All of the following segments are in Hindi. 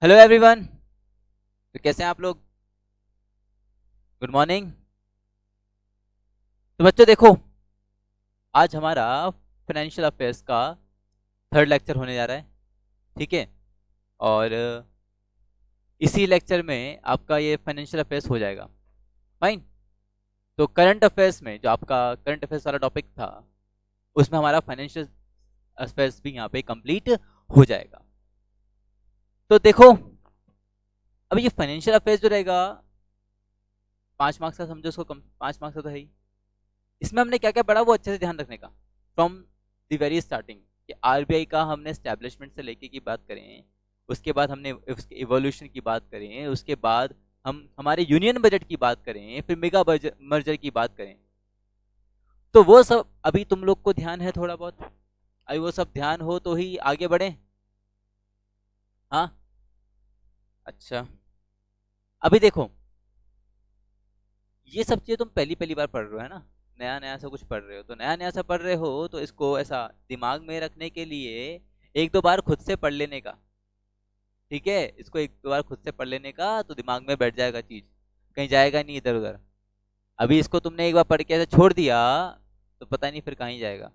Hello everyone. तो कैसे हैं आप लोग? Good morning. तो बच्चों देखो, आज हमारा फाइनेंशियल अफेयर्स का थर्ड लेक्चर होने जा रहा है। ठीक है। और इसी लेक्चर में आपका ये फाइनेंशियल अफेयर्स हो जाएगा। फाइन। तो करंट अफेयर्स में जो आपका करंट अफेयर्स वाला टॉपिक था, उसमें हमारा फाइनेंशियल अफेयर्स भी यहाँ पे कंप्लीट हो जाएगा। तो देखो, अब ये फाइनेंशियल अफेयर्स जो रहेगा 5 मार्क्स का, समझो उसको 5 मार्क्स का तो है ही। इसमें हमने क्या क्या पढ़ा वो अच्छे से ध्यान रखने का। फ्रॉम द वेरी स्टार्टिंग कि आरबीआई का हमने स्टैब्लिशमेंट से लेके की बात करें, उसके बाद हमने उसके इवोल्यूशन की बात करें, उसके बाद हम हमारे यूनियन बजट की बात करें, फिर मेगा मर्जर की बात करें। तो वो सब अभी तुम लोग को ध्यान है थोड़ा बहुत। अभी वो सब ध्यान हो तो ही आगे बढ़े। हाँ, अच्छा। अभी देखो, ये सब चीजें तुम पहली पहली बार पढ़ रहे हो, है ना? नया नया सा कुछ पढ़ रहे हो, तो नया नया सा पढ़ रहे हो तो इसको ऐसा दिमाग में रखने के लिए एक दो बार खुद से पढ़ लेने का। ठीक है, इसको एक दो बार खुद से पढ़ लेने का तो दिमाग में बैठ जाएगा चीज, कहीं जाएगा नहीं इधर उधर। अभी इसको तुमने एक बार पढ़ के ऐसे छोड़ दिया तो पता नहीं फिर कहीं जाएगा।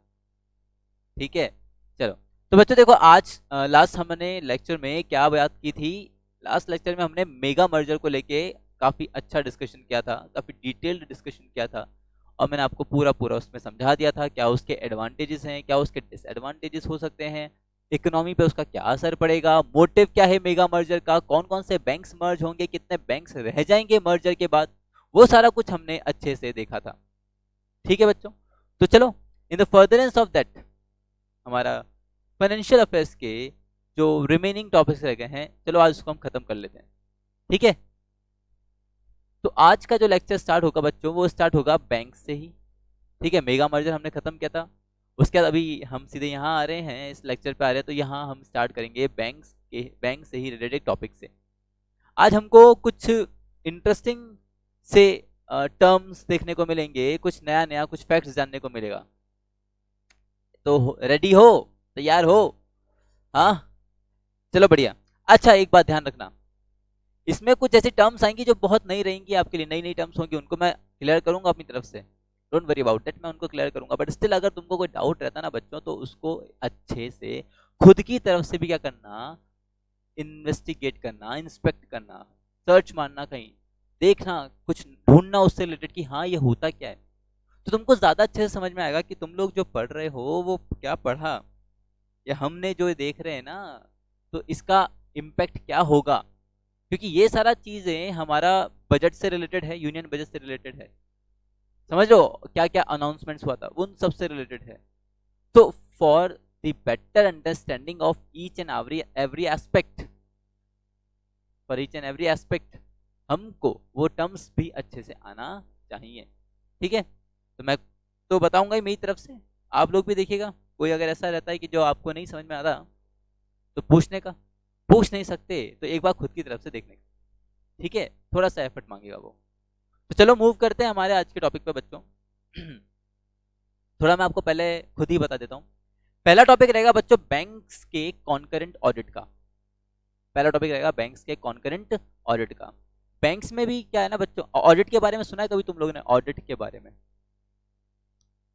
ठीक है, चलो। तो बच्चों देखो, आज लास्ट हमने लेक्चर में क्या बात की थी? लास्ट लेक्चर में हमने मेगा मर्जर को लेके काफी अच्छा डिस्कशन किया था, काफी डिटेल्ड डिस्कशन किया था। और मैंने आपको पूरा पूरा उसमें समझा दिया था क्या उसके एडवांटेजेस हैं, क्या उसके डिसएडवांटेजेस हो सकते हैं, इकोनॉमी पे उसका क्या असर पड़ेगा, मोटिव क्या है मेगा मर्जर का, कौन कौन से बैंक्स मर्ज होंगे, कितने बैंक्स रह जाएंगे मर्जर के बाद। वो सारा कुछ हमने अच्छे से देखा था। ठीक है बच्चों, तो चलो, in the furtherance of that हमारा फाइनेंशियल अफेयर्स के जो रिमेनिंग टॉपिक्स रह गए हैं, चलो आज उसको हम खत्म कर लेते हैं। ठीक है। तो आज का जो लेक्चर स्टार्ट होगा बच्चों, वो स्टार्ट होगा बैंक से ही। ठीक है, मेगा मर्जर हमने खत्म किया था। उसके बाद अभी हम सीधे यहाँ आ रहे हैं, इस लेक्चर पे आ रहे हैं, तो यहाँ हम स्टार्ट करेंगे बैंक से ही रिलेटेड टॉपिक से। आज हमको कुछ इंटरेस्टिंग से टर्म्स देखने को मिलेंगे, कुछ नया नया कुछ फैक्ट्स जानने को मिलेगा। तो रेडी हो? तैयार हो? हाँ, चलो बढ़िया। अच्छा, एक बात ध्यान रखना, इसमें कुछ ऐसी टर्म्स आएंगी जो बहुत नई रहेंगी आपके लिए, नई नई टर्म्स होंगी, उनको मैं क्लियर करूंगा अपनी तरफ से। डोंट वरी अबाउट दैट, मैं उनको क्लियर करूंगा। बट स्टिल अगर तुमको कोई डाउट रहता ना बच्चों, तो उसको अच्छे से खुद की तरफ से भी क्या करना, इन्वेस्टिगेट करना, इंस्पेक्ट करना, सर्च मारना, कहीं देखना, कुछ ढूंढना उससे रिलेटेड कि हाँ ये होता क्या है। तो तुमको ज्यादा अच्छे से समझ में आएगा कि तुम लोग जो पढ़ रहे हो वो क्या पढ़ा, या हमने जो देख रहे हैं ना, तो इसका इम्पैक्ट क्या होगा। क्योंकि ये सारा चीजें हमारा बजट से रिलेटेड है, यूनियन बजट से रिलेटेड है। समझ लो क्या क्या अनाउंसमेंट्स हुआ था उन सब से रिलेटेड है। तो for the better understanding of each and every aspect, for each and every aspect, हमको वो टर्म्स भी अच्छे से आना चाहिए। ठीक है, तो मैं तो बताऊंगा ही मेरी तरफ से, आप लोग भी देखिएगा। कोई अगर ऐसा रहता है कि जो आपको नहीं समझ में आता, तो पूछने का, पूछ नहीं सकते तो एक बार खुद की तरफ से देखने का। ठीक है, थोड़ा सा एफर्ट मांगेगा वो। तो चलो मूव करते हैं हमारे आज के टॉपिक पे बच्चों। थोड़ा मैं आपको पहले खुद ही बता देता हूँ। पहला टॉपिक रहेगा बच्चों बैंक्स के कॉन्करेंट ऑडिट का। पहला टॉपिक रहेगा बैंक्स के कॉन्करेंट ऑडिट का। बैंक्स में भी क्या है ना बच्चों, ऑडिट के बारे में सुना है कभी तुम लोगों ने? ऑडिट के बारे में?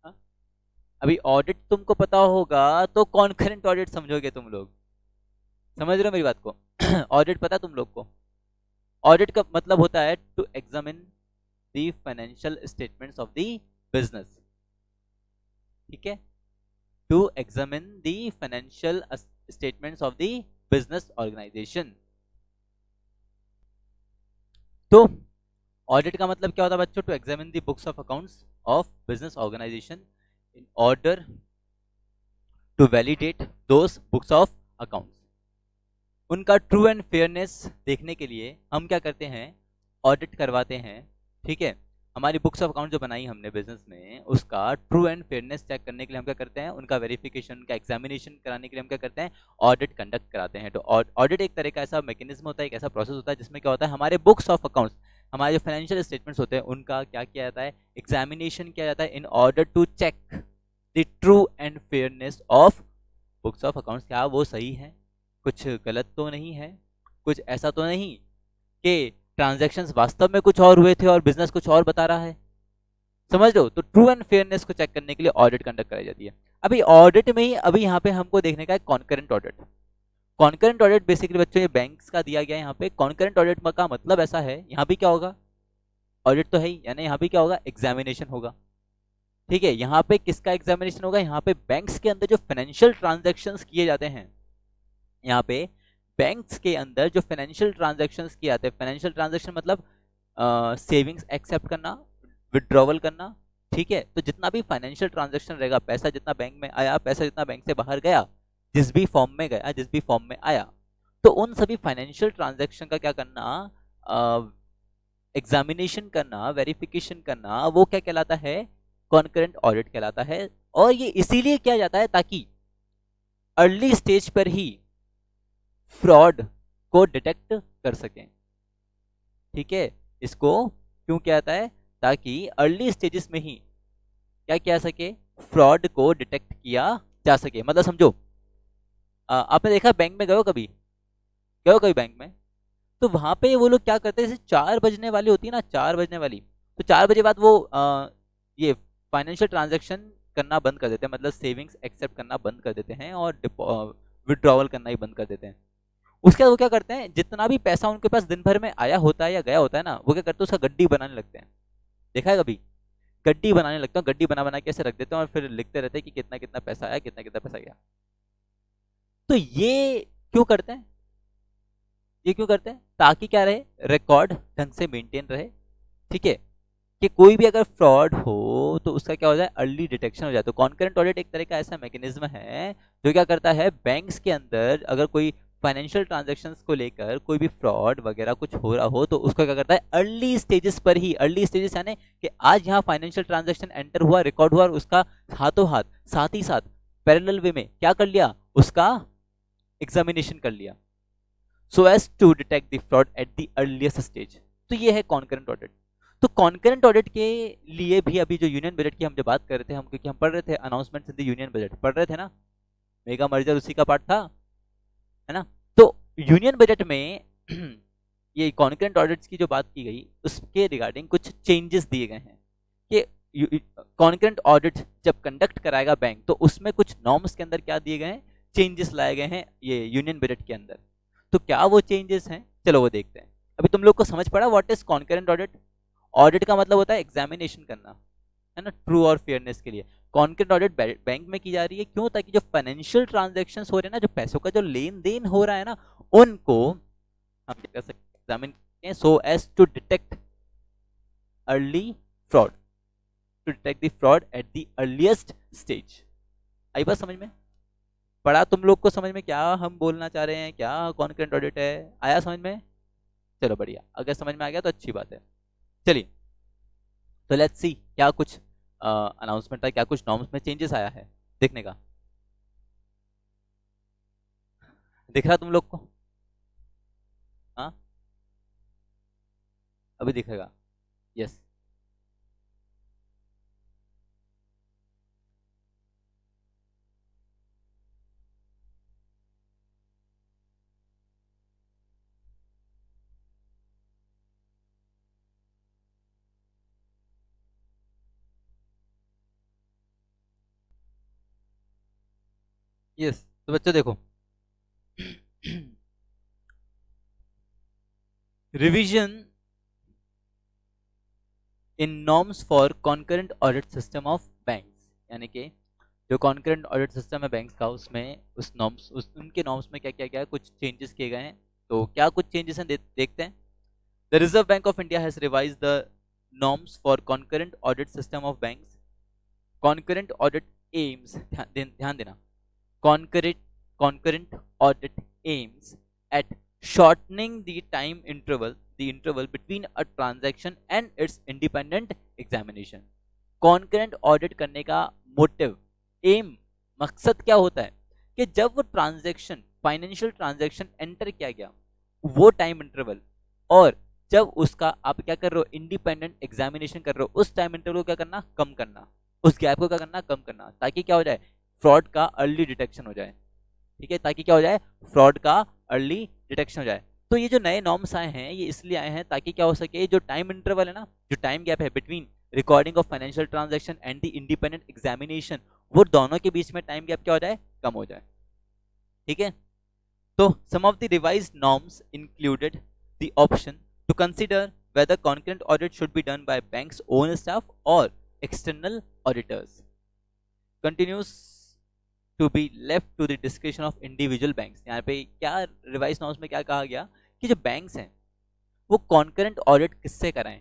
हाँ? अभी ऑडिट तुमको पता होगा तो कॉन्करेंट ऑडिट समझोगे तुम लोग। समझ रहे हो मेरी बात को? ऑडिट पता है तुम लोग को? ऑडिट का मतलब होता है to examine the financial statements of the business. ठीक है, to examine the financial statements of the business organization. तो ऑडिट का मतलब क्या होता है बच्चों? To examine the books of accounts of business organization in order to validate those books of accounts. उनका ट्रू एंड फेयरनेस देखने के लिए हम क्या करते हैं? ऑडिट करवाते हैं। ठीक है, हमारी बुक्स ऑफ अकाउंट जो बनाई हमने बिजनेस में, उसका ट्रू एंड फेयरनेस चेक करने के लिए हम क्या करते हैं? उनका वेरिफिकेशन, उनका एग्जामिनेशन कराने के लिए हम क्या करते हैं? ऑडिट कंडक्ट कराते हैं। तो ऑडिट एक तरह का ऐसा मैकेनिज्म होता है, एक ऐसा प्रोसेस होता है जिसमें क्या होता है, हमारे बुक्स ऑफ अकाउंट्स, हमारे जो फाइनेंशियल स्टेटमेंट्स होते हैं, उनका क्या किया जाता है? एग्जामिनेशन किया जाता है in order to check the true and fairness of books of accounts. क्या वो सही है, कुछ गलत तो नहीं है, कुछ ऐसा तो नहीं कि ट्रांजैक्शंस वास्तव में कुछ और हुए थे और बिजनेस कुछ और बता रहा है। समझ लो, तो ट्रू एंड फेयरनेस को चेक करने के लिए ऑडिट कंडक्ट कराई जाती है। अभी ऑडिट में ही अभी यहाँ पे हमको देखने का है concurrent audit. Concurrent audit basically बच्चों ये बैंक्स का दिया गया है यहाँ पे। कॉन्करेंट ऑडिट का मतलब ऐसा है, यहाँ भी क्या होगा, ऑडिट तो है ही, यानी यहाँ भी क्या होगा, एग्जामिनेशन होगा। ठीक है, यहाँ पे किसका एग्जामिनेशन होगा, यहाँ पे बैंक्स के अंदर जो फाइनेंशियल ट्रांजैक्शंस किए जाते हैं, यहाँ पे बैंक्स के अंदर जो फाइनेंशियल ट्रांजैक्शंस किए जाते हैं, फाइनेंशियल ट्रांजैक्शन मतलब सेविंग्स एक्सेप्ट करना, विड्रॉवल करना। ठीक है, तो जितना भी फाइनेंशियल ट्रांजैक्शन रहेगा, पैसा जितना बैंक में आया, पैसा जितना बैंक से बाहर गया, जिस भी फॉर्म में गया, जिस भी फॉर्म में आया, तो उन सभी फाइनेंशियल ट्रांजैक्शन का क्या करना, एग्जामिनेशन करना, वेरिफिकेशन करना, वो क्या कहलाता है, कॉन्करेंट ऑडिट कहलाता है। और ये इसीलिए किया जाता है ताकि अर्ली स्टेज पर ही फ्रॉड को डिटेक्ट कर सकें। ठीक है, इसको क्यों किया जाता है, ताकि अर्ली स्टेजेस में ही क्या किया सके, फ्रॉड को डिटेक्ट किया जा सके। मतलब समझो, आपने देखा बैंक में गए हो कभी, गए हो कभी बैंक में, तो वहां पे वो लोग क्या करते हैं, जैसे 4 बजने वाली होती है ना, 4 बजने वाली, तो 4 बजे बाद वो ये फाइनेंशियल ट्रांजैक्शन करना बंद कर देते हैं, मतलब सेविंग्स एक्सेप्ट करना बंद कर देते हैं और विड्रॉवल करना ही बंद कर देते हैं। उसके बाद वो क्या करते हैं, जितना भी पैसा उनके पास दिन भर में आया होता है या गया होता है ना, वो क्या करते हैं, उसका गड्डी बनाने लगते हैं। देखा है कभी, गड्डी बनाने लगते हैं, गड्डी बना बना के ऐसे रख देते हैं और फिर लिखते रहते हैं कि कितना कितना पैसा आया, कितना कितना पैसा गया। तो ये क्यों करते हैं, ये क्यों करते हैं, ताकि क्या रहे, रिकॉर्ड ढंग से मेंटेन रहे। ठीक है, कि कोई भी अगर फ्रॉड हो तो उसका क्या हो जाए, अर्ली डिटेक्शन हो जाए। तो कॉन्करेंट ऑडिट एक तरह का ऐसा मैकेनिज्म है जो क्या करता है, बैंक्स के अंदर अगर कोई फाइनेंशियल ट्रांजैक्शंस को लेकर कोई भी फ्रॉड वगैरह कुछ हो रहा हो, तो उसको क्या करता है, अर्ली स्टेजेस पर ही, अर्ली स्टेजेस यानी कि आज यहाँ फाइनेंशियल ट्रांजैक्शन एंटर हुआ, रिकॉर्ड हुआ, और उसका हाथों हाथ, साथ ही साथ पैरेलल वे में क्या कर लिया, उसका एग्जामिनेशन कर लिया, so as to detect the fraud at the earliest stage. तो ये है कॉन्करेंट ऑडिट। तो कॉन्करेंट ऑडिट के लिए भी अभी जो यूनियन बजट की हम जो बात कर रहे थे, हम क्योंकि हम पढ़ रहे थे announcement in the union budget, पढ़ रहे थे ना, मेगा मर्जर उसी का पार्ट था, है ना। तो यूनियन बजट में ये कॉन्करेंट ऑडिट्स की जो बात की गई, उसके रिगार्डिंग कुछ चेंजेस दिए गए हैं कि कॉन्करेंट ऑडिट जब कंडक्ट कराएगा बैंक, तो उसमें कुछ नॉर्म्स के अंदर क्या दिए गए हैं, चेंजेस लाए गए हैं ये यूनियन बजट के अंदर। तो क्या वो चेंजेस हैं, चलो वो देखते हैं। अभी तुम लोग को समझ पड़ा what is concurrent audit. Audit का मतलब होता है एग्जामिनेशन करना, है ना, ट्रू और फेयरनेस के लिए। कॉन्करेंट ऑडिट बैंक में की जा रही है, क्यों, ताकि जो फाइनेंशियल ट्रांजैक्शंस हो रहे हैं ना, जो पैसों का जो लेन देन हो रहा है ना, उनको हम क्या कर सकते हैं, एग्जामिन करें, so as to detect early fraud, to detect the fraud at the earliest stage. आई बात समझ में, पढ़ा तुम लोग को समझ में क्या हम बोलना चाह रहे हैं, क्या कॉन्करेंट ऑडिट है, आया समझ में, चलो बढ़िया, अगर समझ में आ गया तो अच्छी बात है। चलिए, तो लेट्स सी क्या कुछ अनाउंसमेंट था, क्या कुछ नॉर्म्स में चेंजेस आया है, देखने का। दिख रहा तुम लोग को, हाँ अभी दिखेगा, यस। यस, तो बच्चों देखो, revision in norms for concurrent audit system of banks, यानी कि जो कॉन्करेंट ऑडिट सिस्टम है बैंक्स का, उसमें उस नॉर्म्स, उनके नॉर्म्स में क्या क्या क्या कुछ चेंजेस किए गए हैं। तो क्या कुछ चेंजेस हैं, देखते हैं। The reserve bank of India has revised the norms for concurrent audit system of banks. Concurrent audit AIIMS, ध्यान देना, concurrent audit aims at shortening the interval between a transaction and its independent examination। concurrent audit करने का मोटिव, एम, मकसद क्या होता है कि जब वो ट्रांजैक्शन, फाइनेंशियल ट्रांजैक्शन एंटर किया गया, वो टाइम इंटरवल, और जब उसका आप क्या कर रहे हो, इंडिपेंडेंट एग्जामिनेशन कर रहे हो, उस टाइम इंटरवल को क्या करना, कम करना, उस गैप को क्या करना, कम करना, ताकि क्या हो जाए, फ्रॉड का अर्ली डिटेक्शन हो जाए। ठीक है, ताकि क्या हो जाए, फ्रॉड का अर्ली डिटेक्शन हो जाए। तो ये जो नए नॉर्म्स आए हैं ये इसलिए आए हैं ताकि क्या हो सके, जो टाइम इंटरवल है ना, जो टाइम गैप है between recording of financial transaction and the independent examination, वो दोनों के बीच में टाइम गैप क्या हो जाए, कम हो जाए। ठीक है, तो some of the revised norms included the option to consider whether concurrent audit should be done by bank's own staff or external auditors. Continues to be left to the discretion of individual banks. यहाँ पे क्या revised norms में क्या कहा गया कि जो banks हैं वो concurrent audit किससे कराएं।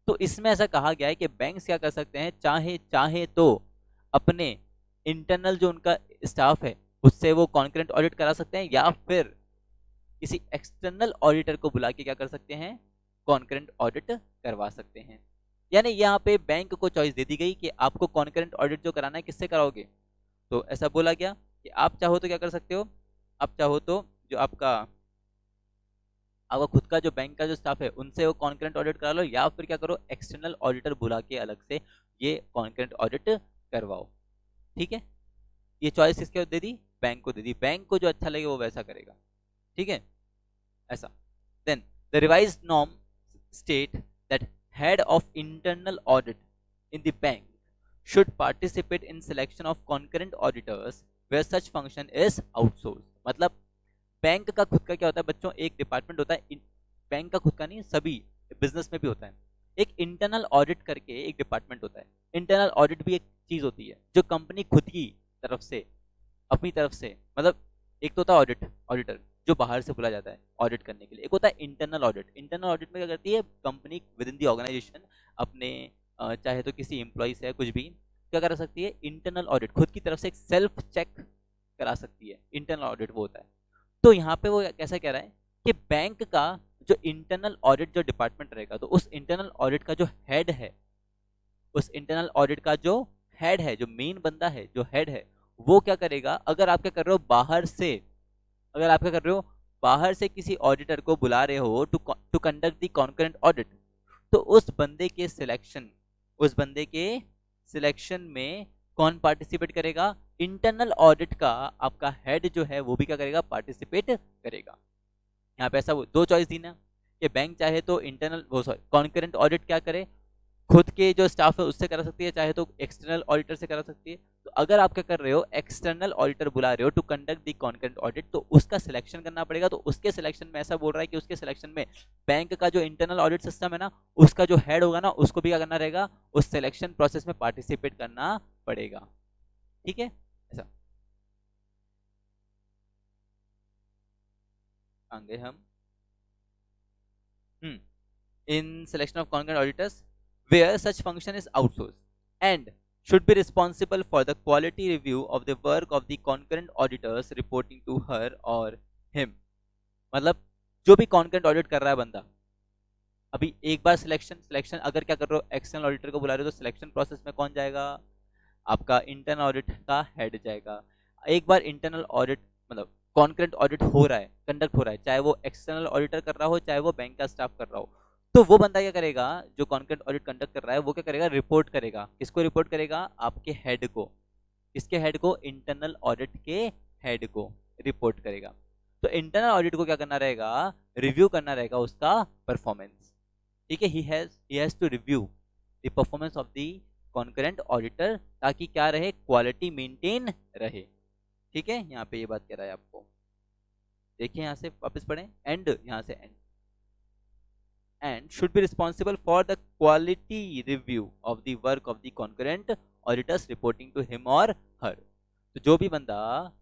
तो इसमें ऐसा कहा गया है कि बैंक्स क्या कर सकते हैं, चाहे चाहे तो अपने इंटरनल जो उनका स्टाफ है उससे वो कॉन्करेंट ऑडिट करा सकते हैं, या फिर किसी एक्सटर्नल ऑडिटर को बुला के क्या कर सकते हैं, कॉन्करेंट ऑडिट करवा सकते हैं। यानी यहाँ पे बैंक को चॉइस दे दी गई कि आपको कॉन्करेंट ऑडिट जो कराना है किससे कराओगे। तो ऐसा बोला गया कि आप चाहो तो क्या कर सकते हो, आप चाहो तो जो आपका खुद का जो बैंक का जो स्टाफ है उनसे वो कॉन्करेंट ऑडिट करा लो, या फिर क्या करो, एक्सटर्नल ऑडिटर बुला के अलग से ये कॉन्करेंट ऑडिट करवाओ। ठीक है, ये चॉइस किसके दे दी, बैंक को दे दी। बैंक को जो अच्छा लगे वो वैसा करेगा। ठीक है, ऐसा। Then the revised norm state that head of internal audit in the bank should participate in selection of concurrent auditors where such function is outsourced। मतलब बैंक का खुद का क्या होता है बच्चों, एक डिपार्टमेंट होता है, बैंक का खुद का नहीं, सभी बिजनेस में भी होता है, एक इंटरनल ऑडिट करके एक डिपार्टमेंट होता है। इंटरनल ऑडिट भी एक चीज होती है जो कंपनी खुद की तरफ से, अपनी तरफ से, मतलब एक तो होता है ऑडिटर जो बाहर से बुला जाता है ऑडिट करने के लिए, एक होता है इंटरनल ऑडिट। इंटरनल ऑडिट में क्या करती है company with in the organization, अपने चाहे तो किसी एम्प्लॉइज है कुछ भी, क्या करा सकती है, इंटरनल ऑडिट खुद की तरफ से एक सेल्फ चेक करा सकती है, इंटरनल ऑडिट वो होता है। तो यहाँ पे वो कैसा कह रहा है कि बैंक का जो इंटरनल ऑडिट जो डिपार्टमेंट रहेगा, तो उस इंटरनल ऑडिट का जो हेड है, उस इंटरनल ऑडिट का जो हेड है, जो मेन बंदा है, जो हेड है, वो क्या करेगा, अगर आप क्या कर रहे हो बाहर से, अगर आप क्या कर रहे हो बाहर से किसी ऑडिटर को बुला रहे हो to conduct the concurrent audit, तो उस बंदे के सिलेक्शन में कौन पार्टिसिपेट करेगा, इंटरनल ऑडिट का आपका हेड जो है वो भी क्या करेगा, पार्टिसिपेट करेगा। यहाँ पे ऐसा दो चॉइस दी ना कि बैंक चाहे तो इंटरनल वो सॉरी कॉन्करेंट ऑडिट क्या करे, खुद के जो स्टाफ है उससे करा सकती है, चाहे तो एक्सटर्नल ऑडिटर से करा सकती है। तो अगर आप क्या कर रहे हो, एक्सटर्नल ऑडिटर बुला रहे हो to conduct the concurrent audit, तो उसका सिलेक्शन करना पड़ेगा। तो उसके सिलेक्शन में ऐसा बोल रहा है कि उसके सिलेक्शन में बैंक का जो इंटरनल ऑडिट सिस्टम है ना, उसका जो हेड होगा ना, उसको भी क्या करना रहेगा, उस सिलेक्शन प्रोसेस में पार्टिसिपेट करना पड़ेगा। ठीक है, ऐसा आगे हम in selection of concurrent auditors where such function is outsourced and should be responsible for the quality review of the work of the concurrent auditors reporting to her or him। मतलब जो भी concurrent audit कर रहा है बंदा, अभी एक बार सिलेक्शन अगर क्या कर रहे हो, एक्सटर्नल ऑडिटर को बुला रहे हो, तो सिलेक्शन प्रोसेस में कौन जाएगा, आपका इंटरनल ऑडिट का हेड जाएगा। एक बार इंटरनल ऑडिट मतलब कॉन्करेंट ऑडिट हो रहा है, कंडक्ट हो रहा है, चाहे वो एक्सटर्नल ऑडिटर कर रहा हो, चाहे वो बैंक का स्टाफ कर रहा हो, तो वो बंदा क्या करेगा, जो कॉन्करेंट ऑडिट कंडक्ट कर रहा है वो क्या करेगा, रिपोर्ट करेगा। किसको रिपोर्ट करेगा, आपके हेड को। किसके हेड को, इंटरनल ऑडिट के हेड को रिपोर्ट करेगा। तो इंटरनल ऑडिट को क्या करना रहेगा, रिव्यू करना रहेगा उसका परफॉर्मेंस। ठीक है, he has to review the performance of the concurrent auditor, ताकि क्या रहे, क्वालिटी मेंटेन रहे। ठीक है, यहाँ पे ये बात कह रहा है आपको, देखिए यहाँ से वापस पढ़ें, एंड यहाँ से and should be responsible for the quality review of the work of the concurrent auditors reporting to him or her। तो जो भी बंदा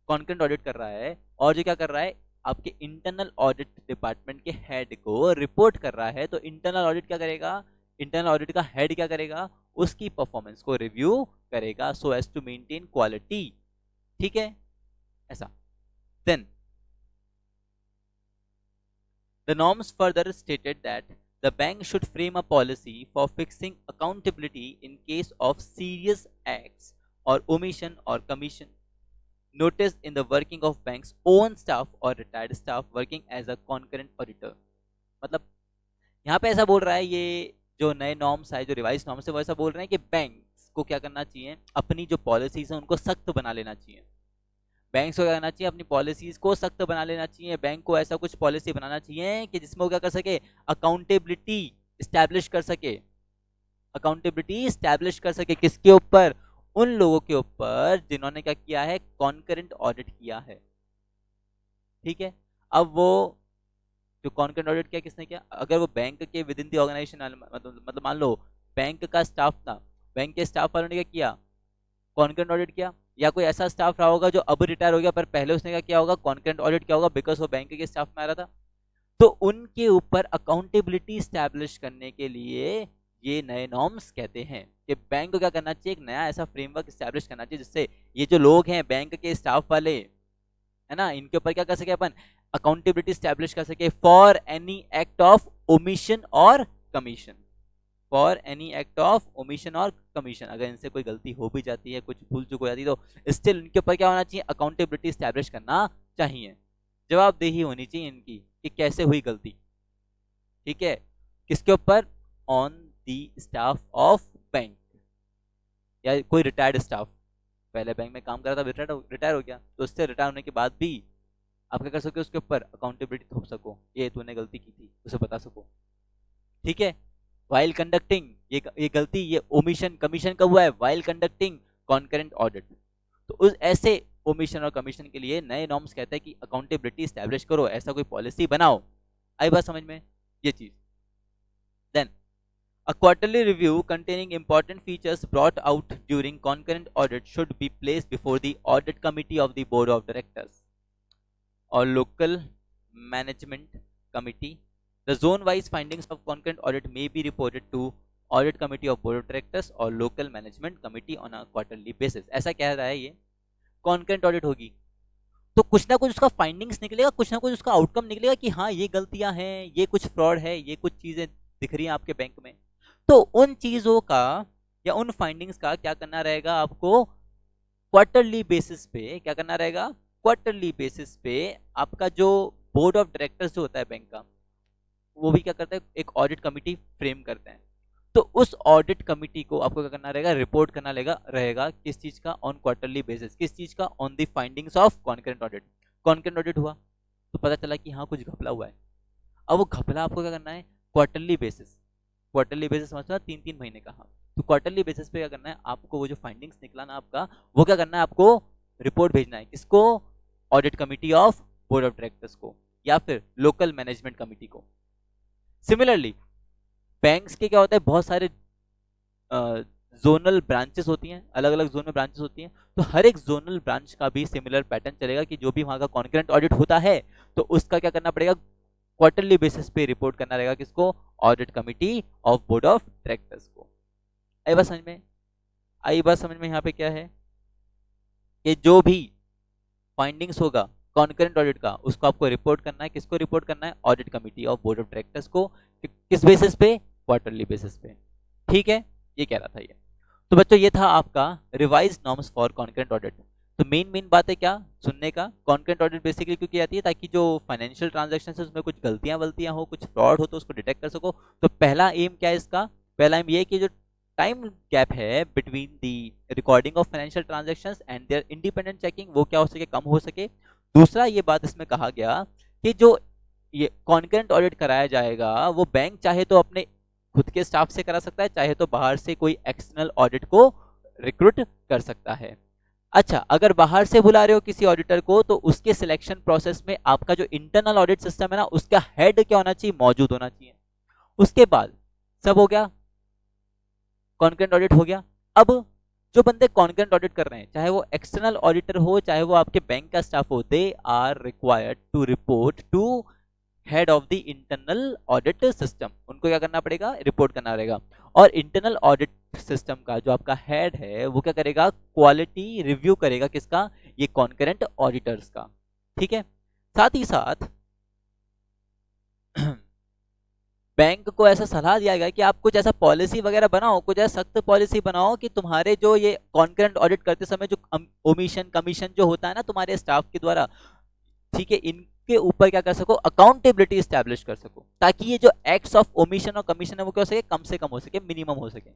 concurrent audit कर रहा है और जो क्या कर रहा है, आपके इंटरनल ऑडिट डिपार्टमेंट के हेड को रिपोर्ट कर रहा है, तो इंटरनल ऑडिट क्या करेगा, इंटरनल ऑडिट का हेड क्या करेगा, उसकी परफॉर्मेंस को रिव्यू करेगा so as to maintain quality. ठीक है, ऐसा। Then the norms further stated that the bank should frame a policy for fixing accountability in case of serious acts or omission or commission noticed in the working of bank's own staff or retired staff working as a concurrent auditor। मतलब यहाँ पे ऐसा बोल रहा है, ये जो नए नॉर्म्स है, जो रिवाइज नॉर्म्स है, वो ऐसा बोल रहे हैं कि बैंक को क्या करना चाहिए, अपनी जो पॉलिसीज है उनको सख्त बना लेना चाहिए। बैंक्स को क्या करना चाहिए, अपनी पॉलिसीज को सख्त बना लेना चाहिए, बैंक को ऐसा कुछ पॉलिसी बनाना चाहिए कि जिसमें वो क्या कर सके, अकाउंटेबिलिटी स्टैब्लिश कर सके, अकाउंटेबिलिटी स्टैब्लिश कर सके किसके ऊपर, उन लोगों के ऊपर जिन्होंने क्या किया है, कॉन्करेंट ऑडिट किया है। ठीक है, अब वो जो कॉन्करेंट ऑडिट किया किसने किया, अगर वो बैंक के विद इन द ऑर्गेनाइजेशन, मतलब मान लो बैंक का स्टाफ था, बैंक के स्टाफ वालों ने क्या किया, कॉन्करेंट ऑडिट किया, या कोई ऐसा स्टाफ रहा होगा जो अब रिटायर हो गया पर पहले उसने क्या किया होगा, कॉन्करेंट ऑडिट किया होगा, बिकॉज वो बैंक के स्टाफ में आ रहा था। तो उनके ऊपर अकाउंटेबिलिटी स्टैब्लिश करने के लिए ये नए नॉर्म्स कहते हैं कि बैंक को क्या करना चाहिए, एक नया ऐसा फ्रेमवर्क स्टैब्लिश करना चाहिए जिससे ये जो लोग हैं बैंक के स्टाफ वाले, है ना, इनके ऊपर क्या कर सके अपन, अकाउंटेबिलिटी स्टैब्लिश कर सके for any act of omission और commission, for any act of omission और कमीशन। अगर इनसे कोई गलती हो भी जाती है, कुछ भूल चूक हो जाती है, तो स्टिल इनके ऊपर क्या होना चाहिए, अकाउंटेबिलिटी स्टैब्लिश करना चाहिए, जवाबदेही होनी चाहिए इनकी कि कैसे हुई गलती। ठीक है, किसके ऊपर, on the staff of bank, या कोई रिटायर्ड स्टाफ पहले बैंक में काम कर रहा था, रिटायर हो गया, तो उससे रिटायर होने के बाद भी आप क्या कर सको, उसके ऊपर अकाउंटेबिलिटी थोप सको, ये तूने गलती की थी उसे बता सको। ठीक है, वाइल कंडक्टिंग, ये गलती, ये ओमिशन कमीशन कब हुआ है, वाइल कंडक्टिंग कॉन्करेंट ऑडिट। तो उस ऐसे ओमिशन और कमीशन के लिए नए नॉर्म्स कहते हैं कि अकाउंटेबिलिटी स्टैब्लिश करो, ऐसा कोई पॉलिसी बनाओ। आई बात समझ में ये चीज। Then a quarterly review containing important features brought out during concurrent audit should be placed before the audit committee of the board of directors or local management committee. The zone-wise findings of concurrent audit may be reported to audit committee of board of directors or local management committee on a quarterly basis. ऐसा कह रहा है ये, concurrent audit होगी तो कुछ ना कुछ उसका फाइंडिंग्स निकलेगा, कुछ ना कुछ उसका आउटकम निकलेगा कि हाँ ये गलतियां हैं, ये कुछ फ्रॉड है, ये कुछ चीजें दिख रही हैं आपके बैंक में। तो उन चीजों का या उन फाइंडिंग्स का क्या करना रहेगा आपको, क्वार्टरली बेसिस पे क्या करना रहेगा, क्वार्टरली बेसिस पे आपका जो बोर्ड ऑफ डायरेक्टर्स जो होता है बैंक का, वो भी क्या करता है, एक ऑडिट कमिटी फ्रेम करते हैं। तो उस ऑडिट कमिटी को आपको क्या करना रहेगा, रिपोर्ट करना रहेगा किस चीज का, ऑन क्वार्टरली बेसिस, किस चीज का, on the findings of concurrent audit. Concurrent audit हुआ तो पता चला कि हाँ कुछ घपला हुआ है, अब वो घपला आपको क्या करना है, क्वार्टरली बेसिस, क्वार्टरली बेसिस समझना 3-3 महीने का, हाँ तो क्वार्टरली बेसिस पे क्या करना है आपको, वो जो फाइंडिंग्स निकला ना आपका, वो क्या करना है आपको, रिपोर्ट भेजना है किसको, audit committee of board of directors को या फिर लोकल मैनेजमेंट कमिटी को। सिमिलरली बैंक्स के क्या होता है, बहुत सारे जोनल ब्रांचेस होती हैं, अलग अलग जोन में ब्रांचेस होती हैं, तो हर एक जोनल ब्रांच का भी सिमिलर पैटर्न चलेगा कि जो भी वहां का कॉन्करेंट ऑडिट होता है तो उसका क्या करना पड़ेगा, क्वार्टरली बेसिस पे रिपोर्ट करना रहेगा किसको, audit committee of board of directors को। आई बात समझ में, आई बात समझ में यहाँ पे क्या है कि जो भी फाइंडिंग्स होगा कॉन्करेंट ऑडिट का उसको आपको रिपोर्ट करना है, किसको रिपोर्ट करना है, audit committee of board of directors को, किस बेसिस पे, क्वार्टरली बेसिस पे। ठीक है, ये कह रहा था ये। तो बच्चों ये था आपका revise norms for concurrent audit. तो मेन बात है क्या सुनने का, कॉन्करेंट ऑडिट बेसिकली क्यों की जाती है, ताकि जो फाइनेंशियल ट्रांजैक्शन है उसमें कुछ गलतियां हो, कुछ फ्रॉड हो तो उसको डिटेक्ट कर सको। तो पहला एम क्या है इसका, पहला एम ये कि जो टाइम गैप है between the recording of financial transactions and their independent checking, वो क्या हो सके, कम हो सके। दूसरा ये बात इसमें कहा गया कि जो ये कॉन्करेंट ऑडिट कराया जाएगा वो बैंक चाहे तो अपने खुद के स्टाफ से करा सकता है, चाहे तो बाहर से कोई एक्सटर्नल ऑडिट को रिक्रूट कर सकता है। अच्छा, अगर बाहर से बुला रहे हो किसी ऑडिटर को तो उसके सिलेक्शन प्रोसेस में आपका जो इंटरनल ऑडिट सिस्टम है ना, उसका हेड क्या होना चाहिए, मौजूद होना चाहिए। उसके बाद सब हो गया, कॉन्करेंट ऑडिट हो गया। अब जो बंदे कॉन्करेंट ऑडिट कर रहे हैं, चाहे वो एक्सटर्नल ऑडिटर हो चाहे वो आपके बैंक का स्टाफ हो, they are required to report to head of the internal audit system. उनको क्या करना पड़ेगा, रिपोर्ट करना पड़ेगा। और इंटरनल ऑडिट सिस्टम का जो आपका हेड है वो क्या करेगा, क्वालिटी रिव्यू करेगा, किसका, ये कॉन्करेंट ऑडिटर्स का। ठीक है, साथ ही साथ बैंक को ऐसा सलाह दिया गया कि आप कुछ ऐसा पॉलिसी वगैरह बनाओ, कुछ ऐसा सख्त पॉलिसी बनाओ कि तुम्हारे जो ये कॉन्करेंट ऑडिट करते समय जो ओमिशन कमीशन जो होता है ना तुम्हारे स्टाफ के द्वारा, ठीक है, इनके ऊपर क्या कर सको, अकाउंटेबिलिटी स्टैब्लिश कर सको, ताकि ये जो एक्ट्स ऑफ ओमिशन और कमीशन है वो क्या हो सके, कम से कम हो सके, मिनिमम हो सके।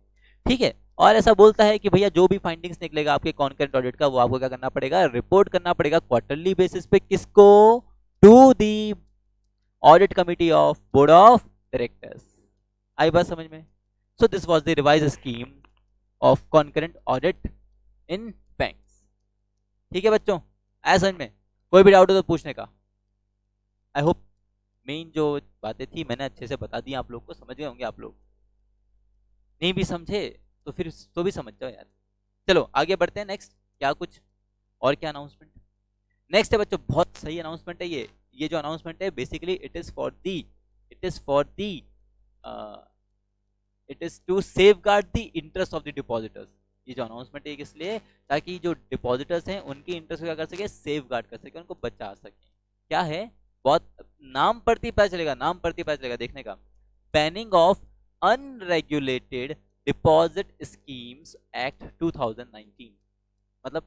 ठीक है। और ऐसा बोलता है कि भैया जो भी फाइंडिंग्स निकलेगा आपके कॉन्करेंट ऑडिट का वो आपको क्या करना पड़ेगा, रिपोर्ट करना पड़ेगा क्वार्टरली बेसिस पे, किसको, to the audit committee of board of directors. आई बात समझ में? So this was the revise scheme of concurrent audit in banks. ठीक है बच्चों, आया समझ में? कोई भी डाउट हो तो पूछने का। आई होप मेन जो बातें थी मैंने अच्छे से बता दी, आप लोग को समझ गए होंगे। आप लोग नहीं भी समझे तो फिर तो भी समझ जाओ यार। चलो आगे बढ़ते हैं। नेक्स्ट क्या कुछ और क्या अनाउंसमेंट नेक्स्ट है बच्चों? बहुत सही अनाउंसमेंट है ये जो अनाउंसमेंट है basically it is to safeguard the interest of the depositors. ये जो अनाउंसमेंट है किस लिए? ताकि जो डिपॉजिटर्स हैं उनकी इंटरेस्ट को क्या कर सके, सेफ गार्ड कर सके, उनको बचा सके। क्या है? बहुत नाम पढ़ती पता चलेगा, नाम पढ़ती पता चलेगा, देखने का। Banning of unregulated deposit schemes act 2019। मतलब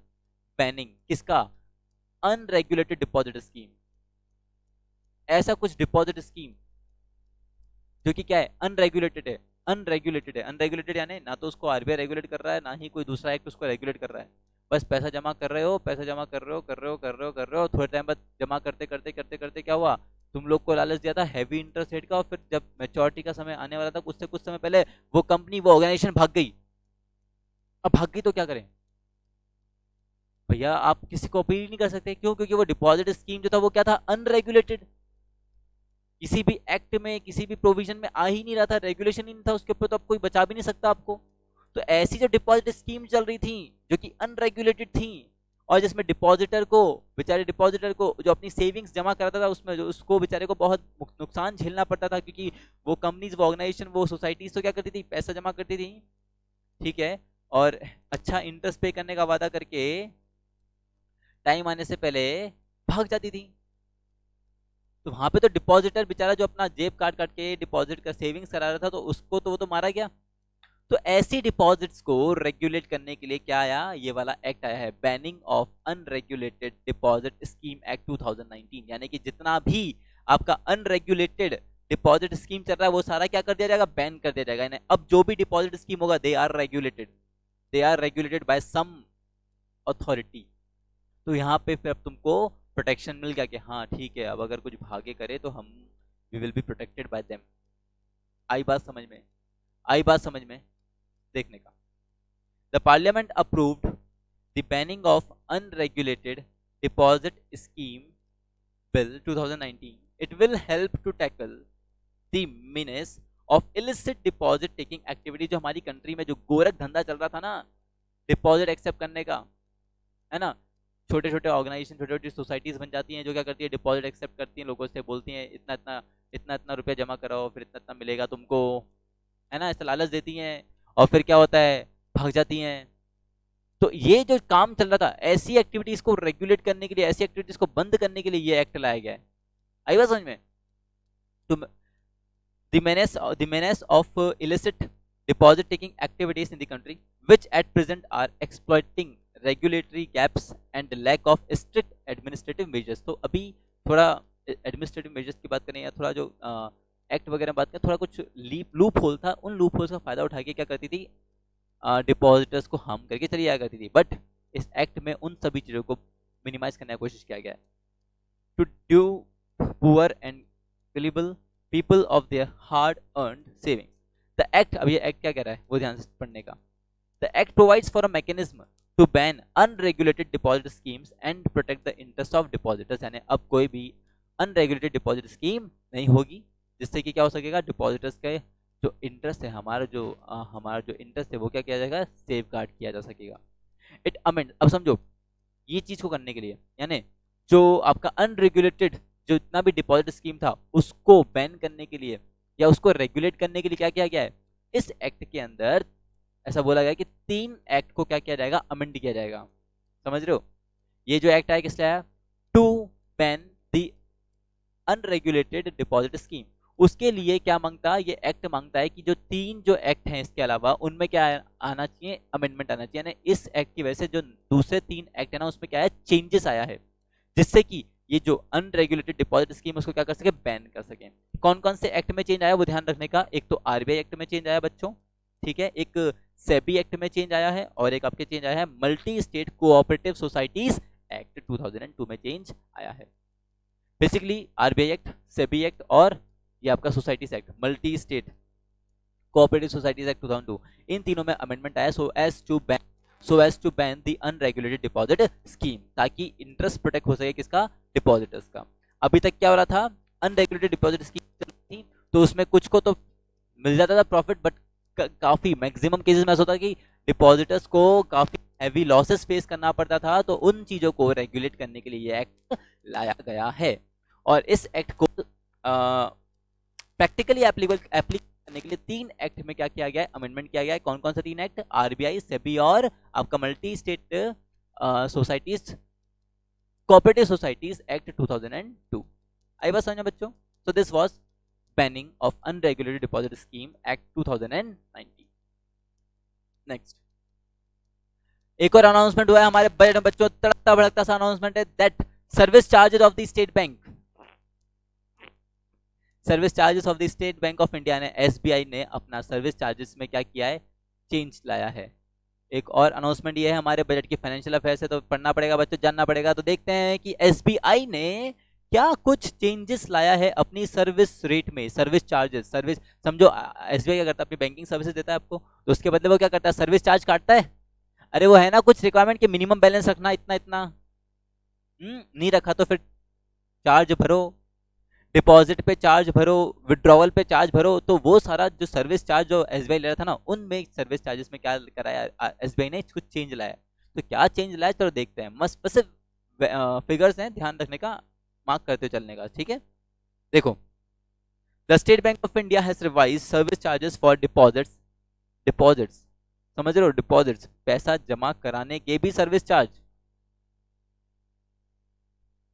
बैनिंग किसका? Unregulated deposit scheme. ऐसा कुछ डिपॉजिट स्कीम जो कि क्या है, अनरेगुलेटेड यानी ना तो उसको आरबीआई रेगुलेट कर रहा है, ना ही कोई दूसरा एक्ट उसको रेगुलेट कर रहा है। बस पैसा जमा कर रहे हो, पैसा जमा कर रहे हो, थोड़े टाइम बाद जमा करते करते करते करते क्या हुआ, तुम लोग को लालच दिया था हैवी इंटरेस्ट रेट का, और फिर जब मैच्योरिटी का समय आने वाला था उससे कुछ समय पहले वो कंपनी, वो ऑर्गेनाइजेशन भाग गई। अब भाग गई तो क्या करें भैया? आप किसी को अपील नहीं कर सकते। क्यों? क्योंकि वो डिपॉजिट स्कीम जो था वो क्या था, अनरेगुलेटेड। किसी भी एक्ट में, किसी भी प्रोविजन में आ ही नहीं रहा था, रेगुलेशन ही नहीं था उसके ऊपर, तो अब कोई बचा भी नहीं सकता आपको। तो ऐसी जो डिपॉजिट स्कीम चल रही थी जो कि अनरेगुलेटेड थी, और जिसमें डिपॉजिटर को, बेचारे डिपॉजिटर को जो अपनी सेविंग्स जमा करता था उसमें जो उसको बेचारे को बहुत नुकसान झेलना पड़ता था, क्योंकि वो कंपनीज, वो ऑर्गेनाइजेशन, वो सोसाइटीज तो क्या करती थी, पैसा जमा करती थी, ठीक है, और अच्छा इंटरेस्ट पे करने का वादा करके टाइम आने से पहले भाग जाती थी। तो वहां पे तो डिपॉजिटर बेचारा जो अपना जेब काट काट के डिपॉजिट का सेविंग्स करा रहा था, तो उसको तो वो तो मारा गया। तो ऐसी डिपॉजिट्स को रेगुलेट करने के लिए क्या आया, ये वाला एक्ट आया है, banning of unregulated deposit scheme act 2019। यानी कि जितना भी आपका अनरेगुलेटेड डिपॉजिट स्कीम चल रहा है वो सारा क्या कर दिया जाएगा, बैन कर दिया जाएगा। अब जो भी डिपॉजिट स्कीम होगा they are regulated by some authority. तो यहाँ पे फिर अब तुमको प्रोटेक्शन मिल गया कि हाँ ठीक है, अब अगर कुछ भागे करे तो हम we will be protected by them. आई बात समझ में? आई बात समझ में? देखने का। The parliament approved the banning of unregulated deposit scheme bill 2019। It will help to tackle the menace of illicit deposit taking activity. जो हमारी कंट्री में जो गोरख धंधा चल रहा था ना, डिपॉजिट एक्सेप्ट करने का, है ना, छोटे छोटे ऑर्गेनाइजेशन, छोटी छोटी सोसाइटीज बन जाती हैं जो क्या करती है, डिपॉजिट एक्सेप्ट करती हैं, लोगों से बोलती हैं इतना इतना रुपया जमा कराओ, फिर इतना इतना मिलेगा तुमको, है ना, ऐसा लालच देती हैं, और फिर क्या होता है, भाग जाती हैं। तो ये जो काम चल रहा था, ऐसी एक्टिविटीज को रेगुलेट करने के लिए, ऐसी एक्टिविटीज को बंद करने के लिए ये एक्ट लाया गया है। आई बात समझ में? तो the menace of illicit deposit taking activities in the country which at present are exploiting regulatory gaps and lack of strict administrative measures। तो अभी थोड़ा एडमिनिस्ट्रेटिव मेजर्स की बात करें, या थोड़ा जो एक्ट वगैरह बात करें, थोड़ा कुछ लूप होल था, उन लूप होल्स का फायदा उठा के क्या करती थी, डिपॉजिटर्स को हार्म करके चली जाया करती थी। बट इस एक्ट में उन सभी चीज़ों को मिनिमाइज करने की कोशिश किया गया है, to dupe poor and gullible people of their hard earned savings। The act, अब ये एक्ट क्या कह रहा है वो ध्यान से पढ़ने का। The act provides for a mechanism to ban unregulated deposit schemes and protect the interest of depositors। यानी अब कोई भी अनरेगुलेटेड डिपॉजिट स्कीम नहीं होगी, जिससे कि क्या हो सकेगा, डिपॉजिटर्स के जो इंटरेस्ट है, हमारा जो इंटरेस्ट है वो क्या किया जाएगा, सेफ गार्ड किया जा सकेगा। इट अमेंड, अब समझो ये चीज को करने के लिए, यानी जो आपका अनरेगुलेटेड जो इतना भी डिपॉजिट स्कीम था उसको बैन करने के लिए या उसको रेगुलेट करने के लिए क्या किया गया है, इस एक्ट के अंदर ऐसा बोला गया कि 3 एक्ट को क्या किया जाएगा, अमेंड किया जाएगा। समझ रहे हो? ये जो एक्ट आया किस लिए आया, to ban the unregulated deposit scheme. उसके लिए क्या मांगता है ये एक्ट, मांगता है कि जो 3 जो एक्ट हैं इसके अलावा उनमें क्या आना चाहिए, अमेंडमेंट आना चाहिए। यानी इस एक्ट की वजह से जो दूसरे 3 एक्ट है ना उसमें क्या है, चेंजेस आया है, जिससे कि ये जो अनरेगुलेटेड डिपॉजिट स्कीम उसको क्या कर सके, बैन कर सके। कौन कौन से एक्ट में चेंज आया वो ध्यान रखने का। एक तो आरबीआई एक्ट में चेंज आया बच्चों, ठीक है, एक सेबी एक्ट में चेंज आया है, और एक आपके चेंज आया है multi state cooperative societies act 2002 में चेंज आया है। Basically RBI act, SEBI act और ये आपका societies act, multi state cooperative societies act 2002, इन तीनों में अमेंडमेंट आया so as to ban the unregulated deposit scheme, ताकि इंटरेस्ट प्रोटेक्ट हो सके किसका, डिपॉजिटर्स का। अभी तक क्या हो रहा था, अनरेगुलेटेड डिपॉजिट स्कीम थी तो उसमें कुछ को तो मिल जाता था प्रॉफिट, बट काफी मैक्सिमम केसेस में ऐसा होता कि डिपॉजिटर्स को काफी हैवी लॉसेस फेस करना पड़ता था। तो उन चीजों को रेगुलेट करने के लिए ये एक्ट लाया गया है, और इस एक्ट को प्रैक्टिकली एप्लीकेबल करने के लिए 3 एक्ट में क्या किया गया है, अमेंडमेंट किया गया है। कौन कौन सा 3 एक्ट, आरबीआई, सेबी और आपका multi state societies cooperative societies act 2002। आई बात समझ बच्चों। सो this was banning of unregulated deposit scheme act 2019। Next एक और अनाउंसमेंट हुआ है हमारे बजट में बच्चों, तड़कता भड़कता सा अनाउंसमेंट है, that service charges of the state bank, service charges of the state bank of India ने, एसबीआई ने अपना सर्विस चार्जेस में क्या किया है, चेंज लाया है। एक और अनाउंसमेंट ये है हमारे बजट की फाइनेंशियल अफेयर से, तो पढ़ना पड़ेगा बच्चों, जानना पड़ेगा। तो देखते हैं कि एसबीआई ने क्या कुछ चेंजेस लाया है अपनी सर्विस रेट में, सर्विस चार्जेस। सर्विस समझो एसबीआई क्या करता है, अपनी बैंकिंग सर्विसेज देता है आपको, तो उसके बदले वो क्या करता है, सर्विस चार्ज काटता है। अरे वो है ना कुछ रिक्वायरमेंट कि मिनिमम बैलेंस रखना इतना इतना, नहीं रखा तो फिर चार्ज भरो, डिपॉजिट पे चार्ज भरो, विड्रॉवल पे चार्ज भरो। तो वो सारा जो सर्विस चार्ज जो एसबीआई ले रहा था ना, उनमें सर्विस चार्जेस में क्या कराया एसबीआई ने, कुछ चेंज लाया। तो क्या चेंज लाया चलो देखते हैं, मस्त बस फिगर्स हैं, ध्यान रखने का, मार्क करते चलने का, ठीक है। देखो, the state bank of India has revise service charges for deposits, समझ रहे हो, डिपॉजिट्स पैसा जमा कराने के भी सर्विस चार्ज,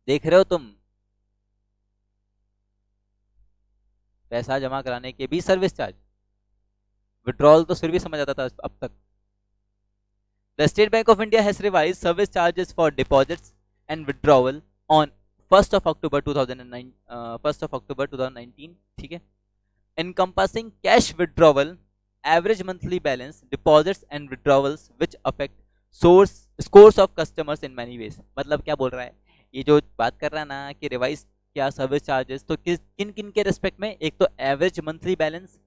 देख रहे हो तुम, पैसा जमा कराने के भी सर्विस चार्ज, विड्रॉल तो फिर भी समझ आता था अब तक। The state bank of India has revise service charges for deposits and withdrawal on 1st of October 2019, ठीक है, encompassing cash withdrawal, average monthly balance, deposits and withdrawals which affect scores of customers in many ways। मतलब क्या बोल रहा है, ये जो बात कर रहा है ना कि रिवाइज क्या सर्विस चार्जेस, तो किन किन के रिस्पेक्ट में, एक तो एवरेज मंथली बैलेंस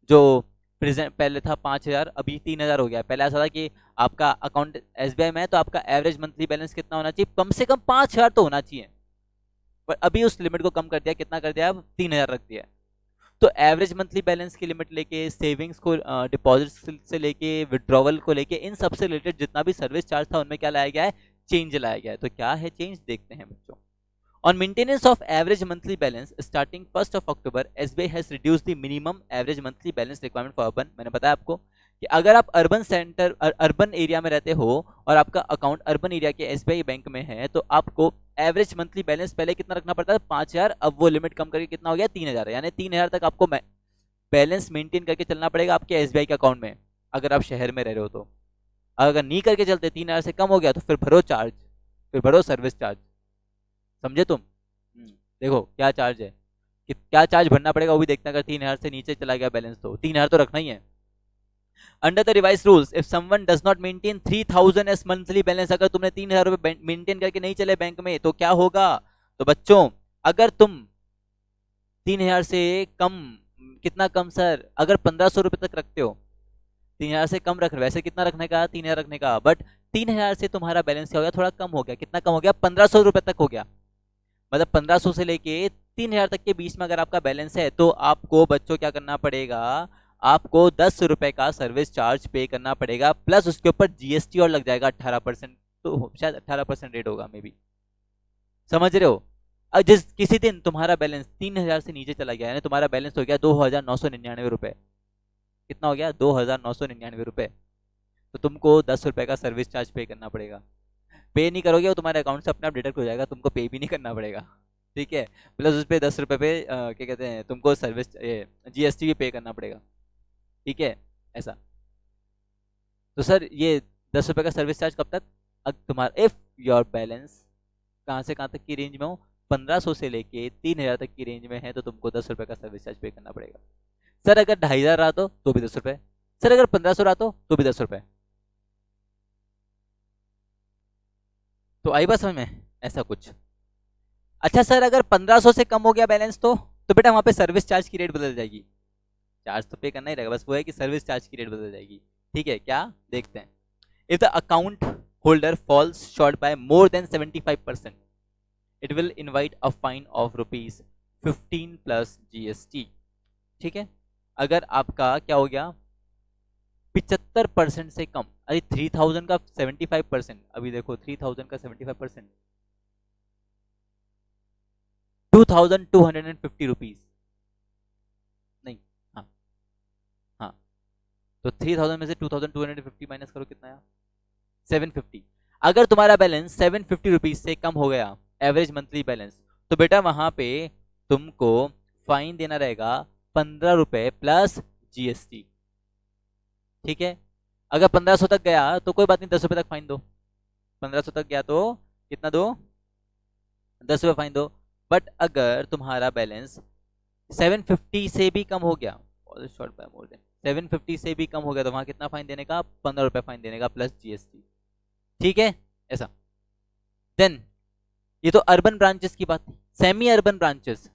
जो प्रेजेंट पहले था 5000 अभी 3000 हो गया। पहले ऐसा था कि आपका अकाउंट एसबीआई में है तो आपका एवरेज मंथली बैलेंस कितना होना चाहिए, कम से कम 5000 तो होना चाहिए, पर अभी उस लिमिट को कम कर दिया, कितना कर दिया, अब 3000 रख दिया। तो एवरेज मंथली बैलेंस की लिमिट लेके, सेविंग्स को, डिपॉजिट से लेके, विड्रॉवल को लेके, इन सबसे रिलेटेड जितना भी सर्विस चार्ज था उनमें क्या लाया गया है, चेंज लाया गया है। तो क्या है चेंज, देखते हैं बच्चों। On maintenance of average monthly balance starting 1st of October, SBI has reduced the minimum average monthly balance requirement for urban। मैंने बताया आपको कि अगर आप अर्बन एरिया में रहते हो और आपका अकाउंट अर्बन एरिया के एसबीआई बैंक में है, तो आपको एवरेज मंथली बैलेंस पहले कितना रखना पड़ता है, 5000, अब वो लिमिट कम करके कितना हो गया, 3000, यानी 3000 तक आपको बैलेंस मेंटेन करके चलना पड़ेगा आपके एसबीआई के अकाउंट में, अगर आप शहर में रह रहे हो तो। अगर नहीं करके चलते, 3000 से कम हो गया, तो फिर भरो चार्ज, फिर भरो सर्विस चार्ज, समझे तुम। देखो क्या चार्ज है, कि क्या चार्ज भरना पड़ेगा वो भी देखते हैं। अगर 3000 से नीचे चला गया बैलेंस तो 3000 तो रखना ही है। Under the revise rules, if someone does not maintain 3000 as monthly balance, अगर तुमने 3000 रुपए मेंटेन करके नहीं चले बैंक में तो क्या होगा। तो बच्चों अगर तुम 3000 से कम, कितना कम सर, अगर 1500 रुपए तक रखते हो, 3000 से कम रख रहे, वैसे कितना रखने का, 3000 रखने का, बट 3000 से तुम्हारा बैलेंस क्या हो गया, थोड़ा कम हो गया, कितना कम हो गया, 1500 रुपए तक हो गया। मतलब 1500 से लेके 3000 तक के बीच में अगर आपका बैलेंस है, तो आपको बच्चों क्या करना पड़ेगा, आपको 10 रुपए का सर्विस चार्ज पे करना पड़ेगा, प्लस उसके ऊपर जीएसटी और लग जाएगा 18%, तो शायद 18% रेट होगा मे बी, समझ रहे हो। अब जिस किसी दिन तुम्हारा बैलेंस 3000 से नीचे चला गया, यानी तुम्हारा बैलेंस हो गया 2999 रुपए, कितना हो गया, 2999 रुपए, तो तुमको 10 रुपए का सर्विस चार्ज पे करना पड़ेगा। पे नहीं करोगे वो तुम्हारे अकाउंट से अपने आप डिडक्ट हो जाएगा, तुमको पे भी नहीं करना पड़ेगा, ठीक है। प्लस उस पर 10 रुपए पे क्या कहते हैं, तुमको सर्विस जीएसटी भी पे करना पड़ेगा, ठीक है, ऐसा। तो सर ये 10 रुपए का सर्विस चार्ज कब तक, तुम्हारा इफ योर बैलेंस कहाँ से कहाँ तक की रेंज में हो, 1500 से लेके 3000 तक की रेंज में है, तो तुमको 10 रुपए का सर्विस चार्ज पे करना पड़ेगा। सर अगर 2500 रहा तो भी 10 रुपए, सर अगर 1500 रहा तो भी 10 रुपए। तो आई बात समझ में, ऐसा कुछ। अच्छा सर अगर 1500 से कम हो गया बैलेंस तो बेटा वहां पे सर्विस चार्ज की रेट बदल जाएगी। चार्ज तो पे करना ही रहेगा, बस वो है कि सर्विस चार्ज की रेट बदल जाएगी। ठीक है, क्या देखते हैं। If the account holder falls short by more than 75%, it will invite a fine of ₹15 plus GST। ठीक है, अगर आपका क्या हो गया 75% से कम, अरे 3000 का 75%, अभी देखो 3000 का 75%, 2250 रुपीज, नहीं, हाँ हाँ, तो 3000 में से 2250 माइनस करो, कितना आया 750। अगर तुम्हारा बैलेंस 750 रुपीज से कम हो गया, एवरेज मंथली बैलेंस, तो बेटा वहां पे तुमको फाइन देना रहेगा 15 रुपए प्लस GST। ठीक है, अगर 1500 तक गया तो कोई बात नहीं, 10 रुपए तक फाइन दो। 1500 तक गया तो कितना दो, 10 रुपए फाइन दो। बट अगर तुम्हारा बैलेंस 750 से भी कम हो गया, शॉर्ट बाय मोर देन 750 से भी कम हो गया, तो वहां कितना फाइन देने का, 15 रुपए फाइन देने का प्लस GST। ठीक है, ऐसा। देन ये तो अर्बन ब्रांचेस की बात थी। सेमी अर्बन ब्रांचेस,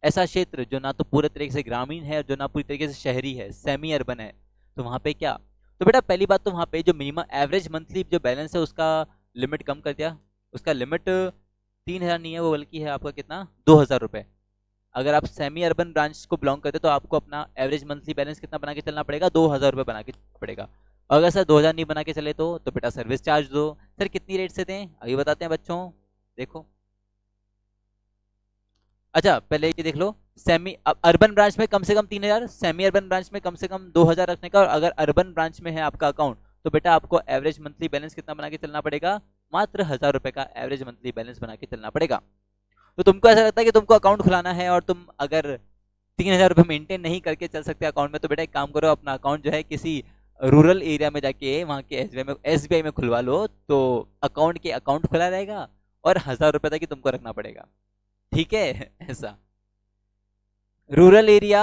ऐसा क्षेत्र जो ना तो पूरे तरीके से ग्रामीण है और जो ना पूरी तरीके से शहरी है, सेमी अर्बन है, तो वहां पे क्या, तो बेटा पहली बात तो वहां पे जो मिनिमम एवरेज मंथली जो बैलेंस है उसका लिमिट कम कर दिया। उसका लिमिट 3000 नहीं है वो, बल्कि है आपका कितना, 2000 रुपए। अगर आप सेमी अर्बन ब्रांच को बिलोंग करते तो आपको अपना एवरेज मंथली बैलेंस कितना बना के चलना पड़ेगा, 2000 रुपए बना के चलना पड़ेगा। अगर सर 2000 नहीं बना के चले तो बेटा सर्विस चार्ज दो। सर कितनी रेट से दें, अभी बताते हैं बच्चों, देखो। अच्छा पहले ये देख लो, सेमी अर्बन ब्रांच में कम से कम 3000, सेमी अर्बन ब्रांच में कम से कम 2000 रखने का। और अगर अर्बन ब्रांच में है आपका अकाउंट तो बेटा आपको एवरेज मंथली बैलेंस कितना बना के चलना पड़ेगा, मात्र 1000 रुपए का एवरेज मंथली बैलेंस बना के चलना पड़ेगा। तो तुमको ऐसा लगता है कि तुमको अकाउंट खुलाना है और तुम अगर 3000 रुपए मेंटेन नहीं करके चल सकते अकाउंट में, तो बेटा एक काम करो, अपना अकाउंट जो है किसी रूरल एरिया में जाके वहाँ के SBI में खुलवा लो, तो अकाउंट के अकाउंट खुला रहेगा और 1000 रुपए तक ही तुमको रखना पड़ेगा। ठीक है ऐसा। रूरल एरिया,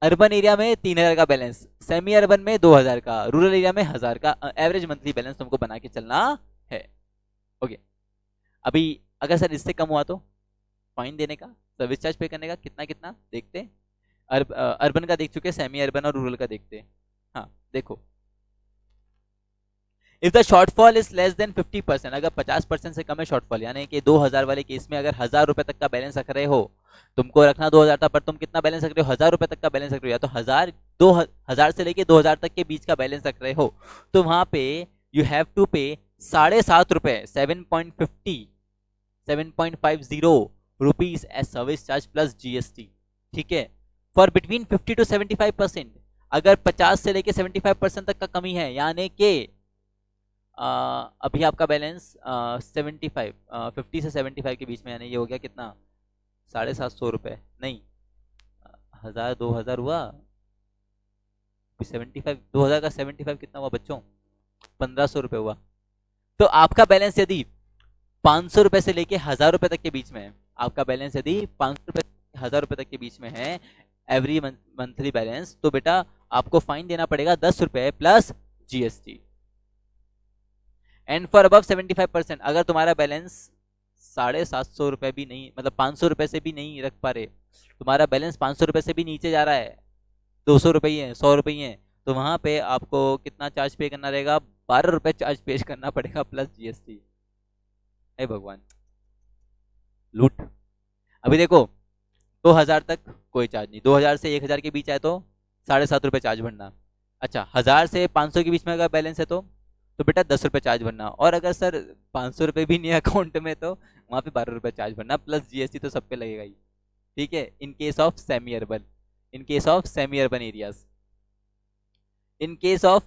अर्बन एरिया में 3000 का बैलेंस, सेमी अर्बन में 2000 का, रूरल एरिया में 1000 का एवरेज मंथली बैलेंस तुमको बना के चलना है। ओके, अभी अगर सर इससे कम हुआ तो फाइन देने का, सर्विस चार्ज पे करने का, कितना कितना देखते हैं। अर्बन का देख चुके, सेमी अर्बन और रूरल का देखते हैं। हाँ देखो, if the shortfall is less than 50%, अगर 50% से कम है शॉर्टफॉल, यानी कि 2000 वाले केस में अगर 1000 रुपए तक का बैलेंस रख रहे हो, तुमको रखना 2000 था पर तुम कितना बैलेंस रख रहे हो, 1000 रुपए तक का बैलेंस रख रहे हो, या तो 2000 से लेके 2000 तक के बीच का बैलेंस रख रहे हो, तो वहां पे यू हैव टू पे 7.5 रुपए, 7.50 rupees as service charge plus GST। ठीक है, फॉर बिटवीन 50 to 75%, अगर 50 से लेके 75% तक का कमी है, यानी कि अभी आपका बैलेंस 50 से 75 के बीच में, यानी ये हो गया कितना, 750 रुपए, नहीं 1000 2000 हुआ, 75, 2000 का 75 कितना हुआ बच्चों, 1500 रुपए हुआ। तो आपका बैलेंस यदि 500 रुपए से लेके 1000 रुपए तक के बीच में है, आपका बैलेंस यदि 500 रुपए 1000 रुपए तक के बीच में है एवरी मंथली बैलेंस, तो बेटा आपको फाइन देना पड़ेगा 10 रुपए plus GST। And for above 75%, अगर तुम्हारा बैलेंस 750 रुपए भी नहीं, मतलब 500 रुपए से भी नहीं रख पा रहे, तुम्हारा बैलेंस 500 रुपए से भी नीचे जा रहा है, 200 रुपए ही है, 100 रुपए ही है, तो वहां पे आपको कितना चार्ज पे करना रहेगा, 12 रुपए चार्ज पे करना पड़ेगा प्लस GST। हे भगवान, लूट। अभी देखो 2000 तक कोई चार्ज नहीं, 2000 से 1000 के बीच है तो 7.5 रुपए चार्ज भरना। अच्छा 1000 से 500 के बीच में अगर बैलेंस है तो बेटा 10 रुपए चार्ज भरना। और अगर सर 500 रुपए भी नहीं है अकाउंट में तो वहां पे 12 रुपए चार्ज भरना प्लस GST, तो सब पे लगेगा ही। ठीक है, इन case of semi urban, in case of semi urban areas. In case of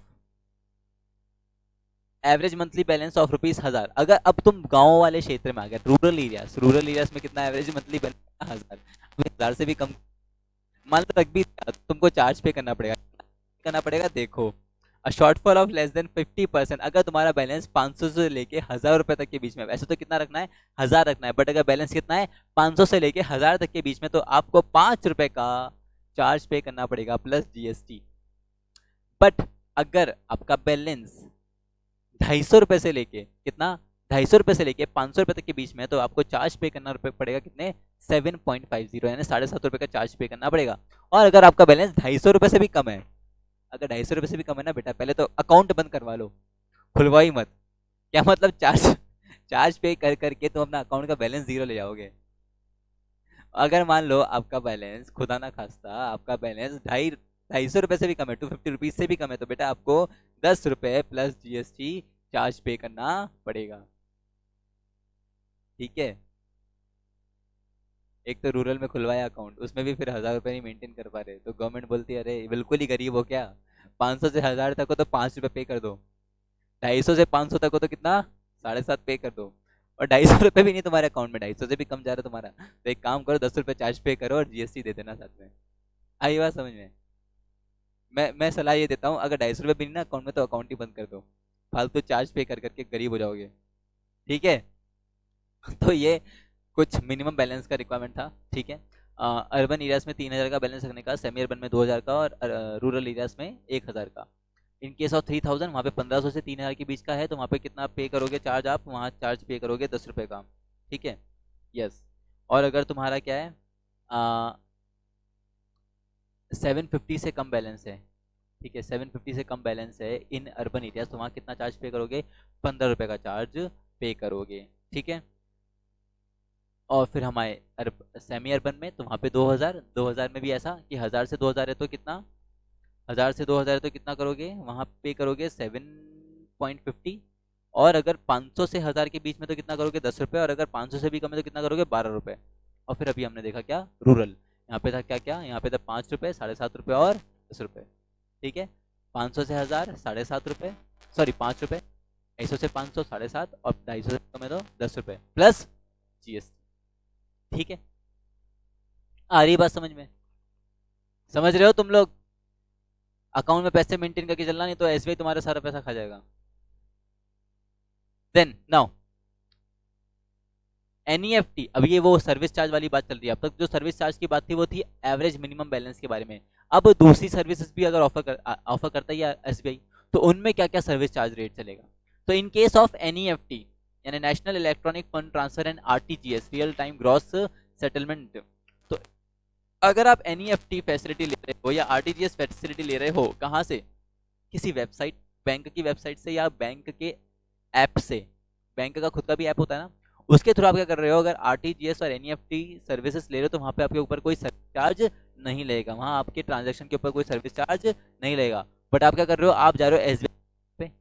average monthly balance of ₹1000, अगर अब तुम गांव वाले क्षेत्र में आ गए, रूरल एरियाज में कितना एवरेज मंथली बैलेंस, 1000, 1000 से भी कम मान लो रख भी, तुमको चार्ज पे करना पड़ेगा। देखो, अ शॉर्टफॉल ऑफ लेस देन 50%, अगर तुम्हारा बैलेंस 500 से लेके 1000 रुपए तक के बीच में, वैसे तो कितना रखना है, 1000 रखना है, बट अगर बैलेंस कितना है 500 से लेके 1000 तक के बीच में, तो आपको 5 रुपए का चार्ज पे करना पड़ेगा प्लस GST। बट अगर आपका बैलेंस 250 रुपए से लेके कितना 250 रुपए से लेके 500 रुपए तक के बीच में है, तो आपको चार्ज पे करना पड़ेगा कितने 7.50 यानी 7.5 रुपए का चार्ज पे करना पड़ेगा। और अगर आपका बैलेंस 250 रुपए से भी कम है, अगर 250 रुपए से भी कम है ना बेटा, पहले तो अकाउंट बंद करवा लो, खुलवा ही मत। क्या मतलब चार्ज चार्ज पे कर करके तुम अपना अकाउंट का बैलेंस जीरो ले जाओगे। अगर मान लो आपका बैलेंस खुदा ना खास्ता आपका बैलेंस 250 रुपए से भी कम है, 250 रुपीज से भी कम है, तो बेटा आपको 10 रुपए प्लस जीएसटी चार्ज पे करना पड़ेगा। ठीक है। एक तो रूरल में खुलवाया अकाउंट, उसमें भी फिर 1000 रुपए नहीं मेंटेन कर पा रहे, तो गवर्नमेंट बोलती है अरे बिल्कुल ही गरीब हो क्या, 500 से 1000 तक हो तो 5 रुपए पे कर दो, 250 से 500 तक हो तो कितना 7.5 पे कर दो, और 250 रुपए भी नहीं तुम्हारे अकाउंट में, 250 से भी कम जा रहा है तुम्हारा, तो एक काम करो 10 रुपए चार्ज पे करो और जीएसटी दे देना साथ में। आई बात समझ में। मैं सलाह ये देता हूँ, अगर 250 रुपए भी नहीं ना अकाउंट में तो अकाउंट ही बंद कर दो, फालतू चार्ज पे कर करके गरीब हो जाओगे। ठीक है। तो ये कुछ मिनिमम बैलेंस का रिक्वायरमेंट था। ठीक है। अर्बन एरियाज में 3000 का बैलेंस रखने का, सेमी अर्बन में 2000 का, और रूरल एरियाज में 1000 का। इन केस ऑफ 3000 वहाँ पे 1500 से 3000 के बीच का है, तो वहाँ पे कितना पे करोगे चार्ज, आप वहाँ चार्ज पे करोगे 10 रुपए का। ठीक है। यस। और अगर तुम्हारा क्या है 750 से कम बैलेंस है, ठीक है, 750 से कम बैलेंस है इन अर्बन एरियाज, तो वहाँ कितना चार्ज पे करोगे 15 रुपए का चार्ज पे करोगे। ठीक है। और फिर हमारे सेमी अर्बन में तो वहाँ पे 2000 में भी ऐसा कि 1000 से 2000 है तो कितना, 1000 से 2000 है तो कितना करोगे वहाँ पे करोगे 7.50, और अगर 500 से 1000 के बीच में तो कितना करोगे 10 रुपए, और अगर 500 से भी कम है तो कितना करोगे 12 रुपए। और फिर अभी हमने देखा क्या रूरल, यहाँ पे था क्या क्या, यहाँ पे था 5 रुपए, 7.5 रुपए और 10 रुपए। ठीक है। 500 से 1000 7.5 रुपए, सॉरी 5 रुपए, 250 से 500 7.5, और 250 से कम है तो 10 रुपए प्लस जीएसटी। ठीक है। आ रही बात समझ में, समझ रहे हो तुम लोग। अकाउंट में पैसे मेंटेन करके चलना, नहीं तो एसबीआई तुम्हारा सारा पैसा खा जाएगा। देन नाउ एनईएफटी, अब ये वो सर्विस चार्ज वाली बात चल रही है। अब तक जो सर्विस चार्ज की बात थी वो थी एवरेज मिनिमम बैलेंस के बारे में। अब दूसरी सर्विसेज भी अगर ऑफर करता है या एसबीआई, तो उनमें क्या क्या सर्विस चार्ज रेट चलेगा। तो इन केस ऑफ एनईएफटी यानी national electronic fund transfer and RTGS real time gross settlement, तो अगर आप एनईएफटी फैसिलिटी ले रहे हो या आरटीजीएस फैसिलिटी ले रहे हो कहाँ से, किसी वेबसाइट, बैंक की वेबसाइट से या बैंक के ऐप से, बैंक का खुद का भी ऐप होता है ना, उसके थ्रू आप क्या कर रहे हो, अगर आरटीजीएस और एनईएफटी सर्विसेज ले रहे हो तो वहाँ पे आपके ऊपर कोई सर्विस चार्ज नहीं लगेगा, वहाँ आपके ट्रांजैक्शन के ऊपर कोई सर्विस चार्ज नहीं लगेगा। बट आप क्या कर रहे हो, आप जा रहे हो एसबीआई पे,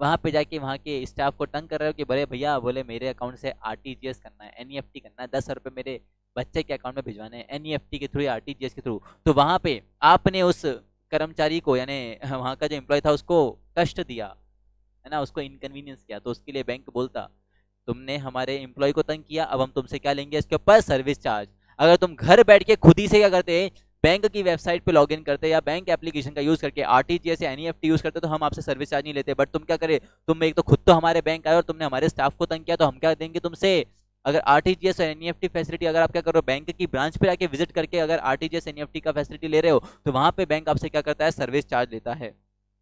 वहाँ पे जाके वहाँ के स्टाफ को तंग कर रहे हो कि बड़े भैया बोले मेरे अकाउंट से आरटीजीएस करना है, एनईएफटी करना है, 10 रुपए मेरे बच्चे के अकाउंट में भिजवाने हैं एनईएफटी के थ्रू या आरटीजीएस के थ्रू। तो वहाँ पे आपने उस कर्मचारी को यानी वहाँ का जो एम्प्लॉय था उसको कष्ट दिया है ना, उसको इनकन्वीनियंस किया, तो उसके लिए बैंक बोलता तुमने हमारे एम्प्लॉय को तंग किया, अब हम तुमसे क्या लेंगे इसके ऊपर सर्विस चार्ज। अगर तुम घर बैठ के खुद ही से क्या करते, बैंक की वेबसाइट पे लॉगिन करते या बैंक एप्लीकेशन का यूज करके आरटीजीएस या एनईएफटी यूज करते तो हम आपसे सर्विस चार्ज नहीं लेते। बट तुम क्या करे, तुम एक तो खुद तो हमारे बैंक आए और तुमने हमारे स्टाफ को तंग किया, तो हम क्या देंगे तुमसे। अगर आरटीजीएस और एनईएफटी फैसिलिटी अगर आप क्या कर रहे हो बैंक की ब्रांच पे जाके विजिट करके अगर आरटीजीएस एनईएफटी का फैसिलिटी ले रहे हो, तो वहां पे बैंक आपसे क्या करता है सर्विस चार्ज लेता है।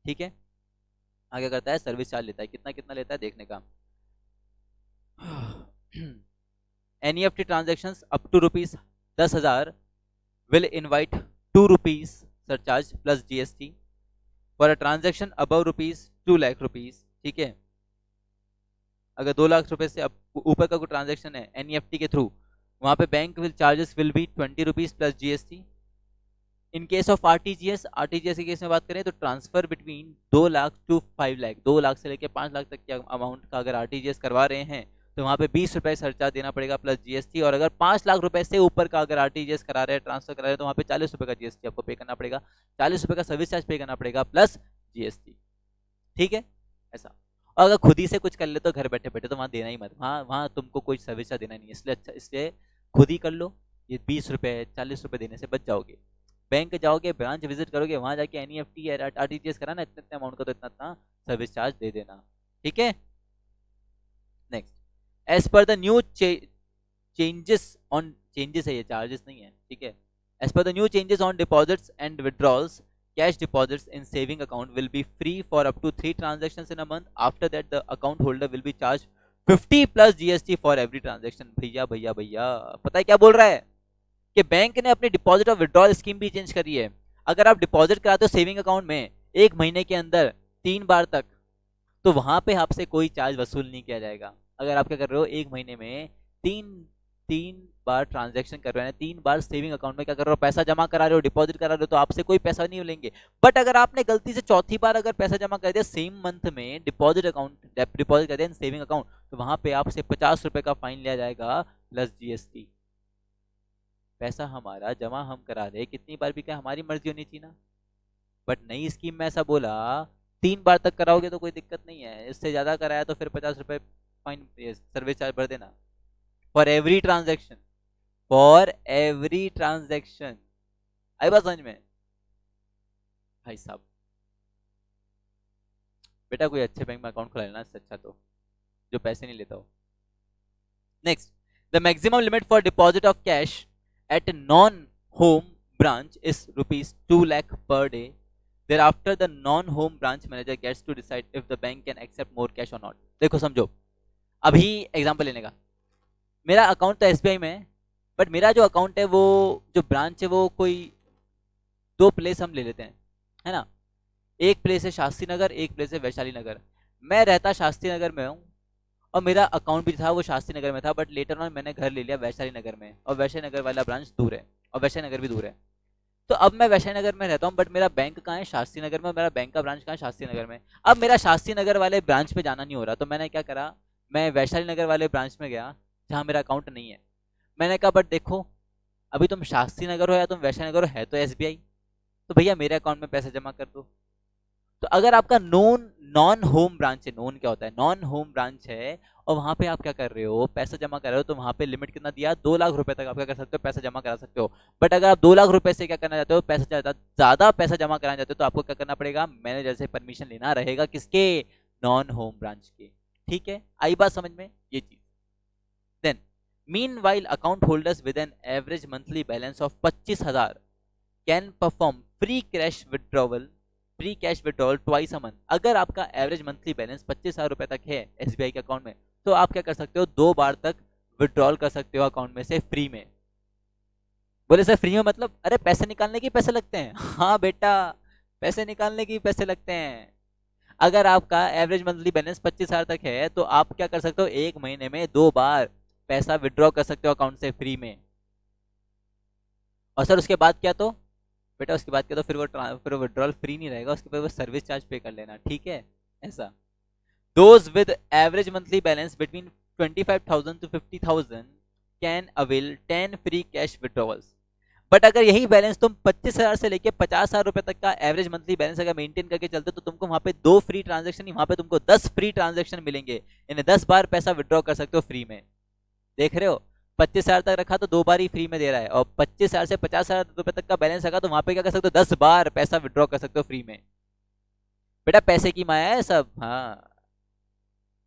ठीक है। आगे करता है सर्विस चार्ज लेता है, कितना कितना लेता है देखने का। NEFT transaction up to ₹10,000 will invite ₹2 surcharge plus GST for a transaction above ₹2 lakh। ठीक है। अगर 2 लाख रुपए से ऊपर का कोई ट्रांजेक्शन है एनईएफटी के थ्रू, वहां पे bank will charges will be ₹20 plus GST. In case of RTGS के केस में बात करें तो transfer between 2 lakh to 5 lakh, 2 lakh से लेकर 5 लाख तक के अमाउंट का अगर आरटीजीएस करवा रहे हैं तो वहाँ पे 20 रुपए सरचार्ज देना पड़ेगा प्लस जीएसटी। और अगर 5 लाख रुपए से ऊपर का अगर आरटीजीएस करा रहे हैं, ट्रांसफर करा रहे हैं, तो वहाँ पे 40 रुपए का जीएसटी आपको पे करना पड़ेगा, 40 रुपए का सर्विस चार्ज पे करना पड़ेगा प्लस जीएसटी। ठीक है। ऐसा। और अगर खुद ही से कुछ कर ले तो घर बैठे बैठे तो वहाँ देना ही मत, वहाँ तुमको कोई सर्विस चार्ज देना नहीं है, इसलिए अच्छा, इसलिए खुद ही कर लो। ये 20 रुपए 40 रुपए देने से बच जाओगे। बैंक जाओगे, ब्रांच विजिट करोगे, वहां जाके एनईएफटी या आरटीजीएस कराना, इतने इतने अमाउंट का तो इतना इतना सर्विस चार्ज दे देना। ठीक है। Next, as per the new changes on, changes है ये चार्जेस नहीं है। ठीक है। As per the new changes on deposits and withdrawals cash deposits in saving account will be free for up to 3 transactions in a month. After that the account holder will be charged 50 plus GST for every transaction. भैया भैया भैया, पता है क्या बोल रहा है कि बैंक ने अपनी डिपॉजिट और विड्रॉल स्कीम भी चेंज करी है। अगर आप डिपॉजिट कराते हो सेविंग अकाउंट में 1 महीने के अंदर 3 बार तक, तो वहां पे आपसे कोई चार्ज वसूल नहीं किया जाएगा। अगर आप क्या कर रहे हो 1 महीने में तीन तीन बार ट्रांजैक्शन कर रहे हैं, 3 बार सेविंग अकाउंट में क्या कर रहे हो, पैसा जमा करा रहे हो, डिपॉजिट करा रहे हो, तो आपसे कोई पैसा नहीं लेंगे। बट अगर आपने गलती से चौथी बार अगर पैसा जमा कर दिया सेम मंथ में डिपॉजिट अकाउंट, डिपॉजिट कर दिया सेविंग अकाउंट, तो वहां पे आपसे 50 रुपए का फाइन लिया जाएगा प्लस GST। पैसा हमारा जमा हम करा रहे, कितनी बार भी क्या हमारी मर्जी होनी चाहिए ना। बट नई स्कीम में ऐसा बोला 3 बार तक कराओगे तो कोई दिक्कत नहीं है, इससे ज्यादा कराया तो फिर 50 रुपए फाइन सर्विस चार्ज भर देना for every transaction, for every transaction. आई बात समझ में भाई साहब? बेटा कोई अच्छे बैंक में अकाउंट खुला लेना इससे अच्छा, तो जो पैसे नहीं लेता हो। Next, the maximum limit for deposit of cash at non home branch is ₹2 lakh per day. Thereafter the non-home branch manager gets to decide if the bank can accept more cash or not. देखो समझो, अभी एग्जांपल लेने का, मेरा अकाउंट तो SBI में है, बट मेरा जो अकाउंट है वो जो ब्रांच है वो कोई 2 प्लेस हम ले लेते हैं, है ना। एक प्लेस है शास्त्री नगर, एक प्लेस है वैशाली नगर। मैं रहता शास्त्री नगर में हूँ और मेरा अकाउंट भी था वो शास्त्री नगर में था, बट लेटर ऑन मैंने घर ले लिया वैशाली नगर में, और वैशाली नगर वाला ब्रांच दूर है और वैशाली नगर भी दूर है। तो अब मैं वैशाली नगर में रहता हूँ, बट मेरा बैंक कहाँ है, शास्त्री नगर में, मेरा बैंक का ब्रांच कहाँ है, शास्त्री नगर में। अब मेरा शास्त्री नगर वाले ब्रांच पे जाना नहीं हो रहा, तो मैंने क्या करा, मैं वैशाली नगर वाले ब्रांच में गया जहाँ मेरा अकाउंट नहीं है। मैंने कहा बट देखो अभी तुम शास्त्री नगर हो या तुम वैशाली नगर हो, है तो SBI, तो भैया मेरे अकाउंट में पैसा जमा कर दो। तो अगर आपका नॉन होम ब्रांच है, नॉन क्या होता है, नॉन होम ब्रांच है, और वहां पे आप क्या कर रहे हो, पैसा जमा कर रहे हो, तो वहां पे लिमिट कितना दिया, 2 लाख रुपए तक आप क्या कर सकते हो, पैसा जमा करा सकते हो। बट अगर आप 2 लाख रुपए से क्या करना चाहते हो, पैसा ज्यादा पैसा जमा कराना चाहते हो, तो आपको क्या करना पड़ेगा, मैनेजर से परमिशन लेना रहेगा, किसके, नॉन होम ब्रांच के। ठीक है, आई बात समझ में ये चीज। Then meanwhile account holders with an average monthly balance of 25,000 can perform free cash withdrawal twice a month. अगर आपका एवरेज मंथली बैलेंस 25,000 रुपए तक है SBI के अकाउंट में, तो आप क्या कर सकते हो, 2 बार तक विड्रॉल कर सकते हो अकाउंट में से फ्री में। बोले सर फ्री में मतलब, अरे पैसे निकालने के पैसे लगते हैं। हाँ बेटा, पैसे निकालने के पैसे लगते हैं। अगर आपका एवरेज मंथली बैलेंस 25,000 तक है, तो आप क्या कर सकते हो, 1 महीने में 2 बार पैसा विड्रॉ कर सकते हो अकाउंट से फ्री में। और सर उसके बाद क्या, तो बेटा उसके बाद क्या, तो फिर वो विड्रॉल फ्री नहीं रहेगा, उसके बाद वो सर्विस चार्ज पे कर लेना। ठीक है, ऐसा। Those with average monthly balance between 25,000 to 50,000 can avail 10 free cash withdrawals. But अगर यही बैलेंस तुम 25,000 से लेके 50,000 रुपए तक का एवरेज मंथली बैलेंस अगर मेंटेन करके चलते, तो तुमको वहां पे 2 फ्री ट्रांजेक्शन नहीं, वहां पे तुमको 10 फ्री ट्रांजेक्शन मिलेंगे। इन्हें 10 बार पैसा विड्रॉ कर सकते हो फ्री में। देख रहे हो, 25,000 तक रखा तो 2 बार ही फ्री में दे रहा है, और 25,000 से 50,000 रुपए तक का बैलेंस रखा तो वहां पे क्या कर सकते हो, 10 बार पैसा विड्रॉ कर सकते हो फ्री में। बेटा पैसे की माया है सब। हाँ,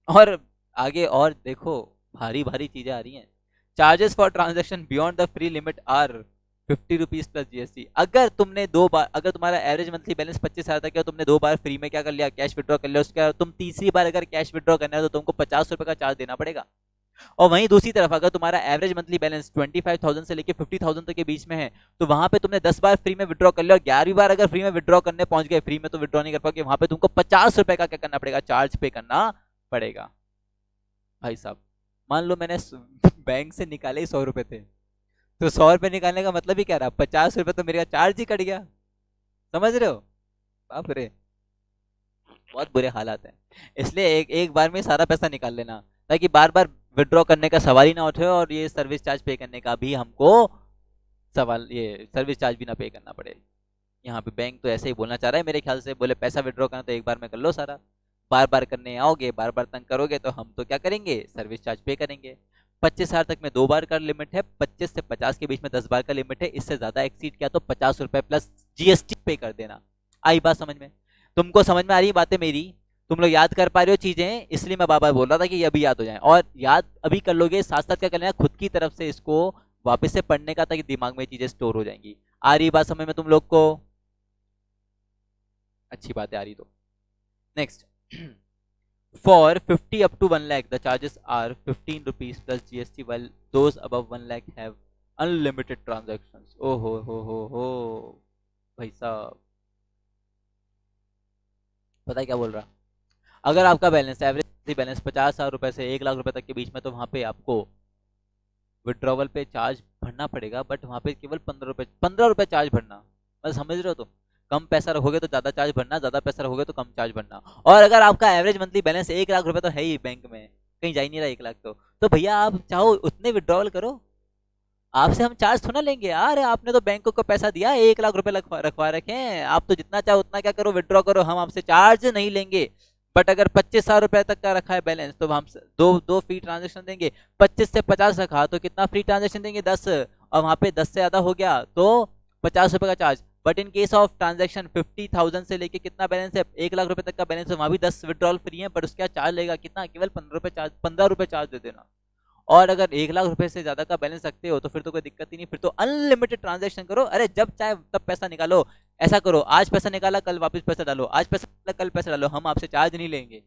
और आगे और देखो भारी भारी चीजें आ रही हैं। Charges for transaction beyond the free limit are 50 rupees plus GST। अगर तुमने 2 बार, अगर तुम्हारा एवरेज मंथली बैलेंस 25,000 तक है, तुमने 2 बार फ्री में क्या कर लिया, कैश विड्रॉ कर लिया, उसके बाद तुम तीसरी बार अगर कैश विड्रॉ करना है तो तुमको 50 रुपए का चार्ज देना पड़ेगा। और वहीं दूसरी तरफ अगर तुम्हारा एवरेज मंथली बैलेंस 25,000 से लेके 50,000 तक के बीच में है, तो वहां पे तुमने 10 बार फ्री में विड्रॉ कर लिया, और 11वीं बार अगर फ्री में विड्रॉ करने पहुंच गए, फ्री में तो विड्रॉ नहीं कर पाओगे, वहां पे तुमको 50 रुपए का क्या करना पड़ेगा, चार्ज पे करना पड़ेगा। भाई साहब मान लो मैंने बैंक से निकाले ही 100 रुपए थे, तो 100 रुपए निकालने का मतलब ही क्या रहा, 50 रुपए तो मेरा चार्ज ही कट गया। समझ रहे हो, बाप रे बहुत बुरे हालात हैं। इसलिए एक बार में सारा पैसा निकाल लेना, ताकि बार बार विड्रॉ करने का सवाल ही ना उठे, और ये सर्विस चार्ज पे करने का भी हमको सवाल, ये सर्विस चार्ज भी ना पे करना पड़े। यहाँ पे बैंक तो ऐसे ही बोलना चाह रहा है मेरे ख्याल से, बोले पैसा विड्रॉ करना तो एक बार में कर लो सारा, बार बार करने आओगे, बार बार तंग करोगे, तो हम तो क्या करेंगे, सर्विस चार्ज पे करेंगे। 25,000 तक में 2 बार का लिमिट है, 25 से 50 के बीच में 10 बार का लिमिट है, इससे ज्यादा एक्सीड किया तो 50 रुपए प्लस GST पे कर देना। आई बात समझ में? तुमको समझ में आ रही बातें मेरी? तुम लोग याद कर पा रहे हो चीजें, इसलिए मैं बार बार बोल रहा था कि ये अभी याद हो जाए, और याद अभी कर लोगे, साथ साथ क्या कर लेना, खुद की तरफ से इसको वापस से पढ़ने का, ताकि दिमाग में चीजें स्टोर हो जाएंगी। आ रही बात समझ में तुम लोग को? अच्छी बात है आ रही तो। Next, for 50 up to 1 lakh the charges are 15 rupees plus GST, while those above 1 lakh have unlimited transactions. ओ हो भाई साहब, पता है क्या बोल रहा, अगर आपका बैलेंस एवरेज बैलेंस 50,000 रुपए से 1 लाख रुपए तक के बीच में, तो वहां पे आपको विड्रॉवल पे चार्ज भरना पड़ेगा, बट वहां पे केवल 15 रुपए चार्ज भरना। मतलब समझ रहे हो तुम, कम पैसा रखोगे तो ज्यादा चार्ज भरना, ज्यादा पैसा रखोगे तो कम चार्ज भरना। और अगर आपका एवरेज मंथली बैलेंस 1 लाख रुपए तो है ही बैंक में, कहीं जा ही नहीं रहा 1 लाख, तो भैया आप चाहो उतने विड्रॉवल करो, आपसे हम चार्ज थोड़ा लेंगे यार, आपने तो बैंक को पैसा दिया 1 लाख रुपए रखवा रखे हैं, आप तो जितना चाहो उतना क्या करो, विड्रॉ करो, हम आपसे चार्ज नहीं लेंगे। बट अगर 25,000 रुपए तक का रखा है बैलेंस, तो हम दो फ्री ट्रांजेक्शन देंगे। 25 से 50 रखा तो कितना फ्री ट्रांजेक्शन देंगे, 10, और वहां पे 10 से ज्यादा हो गया तो 50 रुपए का charge. But in case of transaction 50,000 से लेके कितना बैलेंस है, 1 लाख रुपए तक का बैलेंस है, वहां भी 10 विड्रॉल फ्री है, बट उसका चार्ज लेगा कितना, केवल 15 रुपए चार्ज दे देना। और अगर 1 लाख रुपए से ज्यादा का बैलेंस रखते हो तो फिर तो कोई दिक्कत ही नहीं, फिर तो अनलिमिटेड ट्रांजेक्शन करो, अरे जब चाहे तब पैसा निकालो। ऐसा करो, आज पैसा निकाला कल वापस पैसा डालो, आज पैसा निकाला कल पैसा डालो, हम आपसे चार्ज नहीं लेंगे।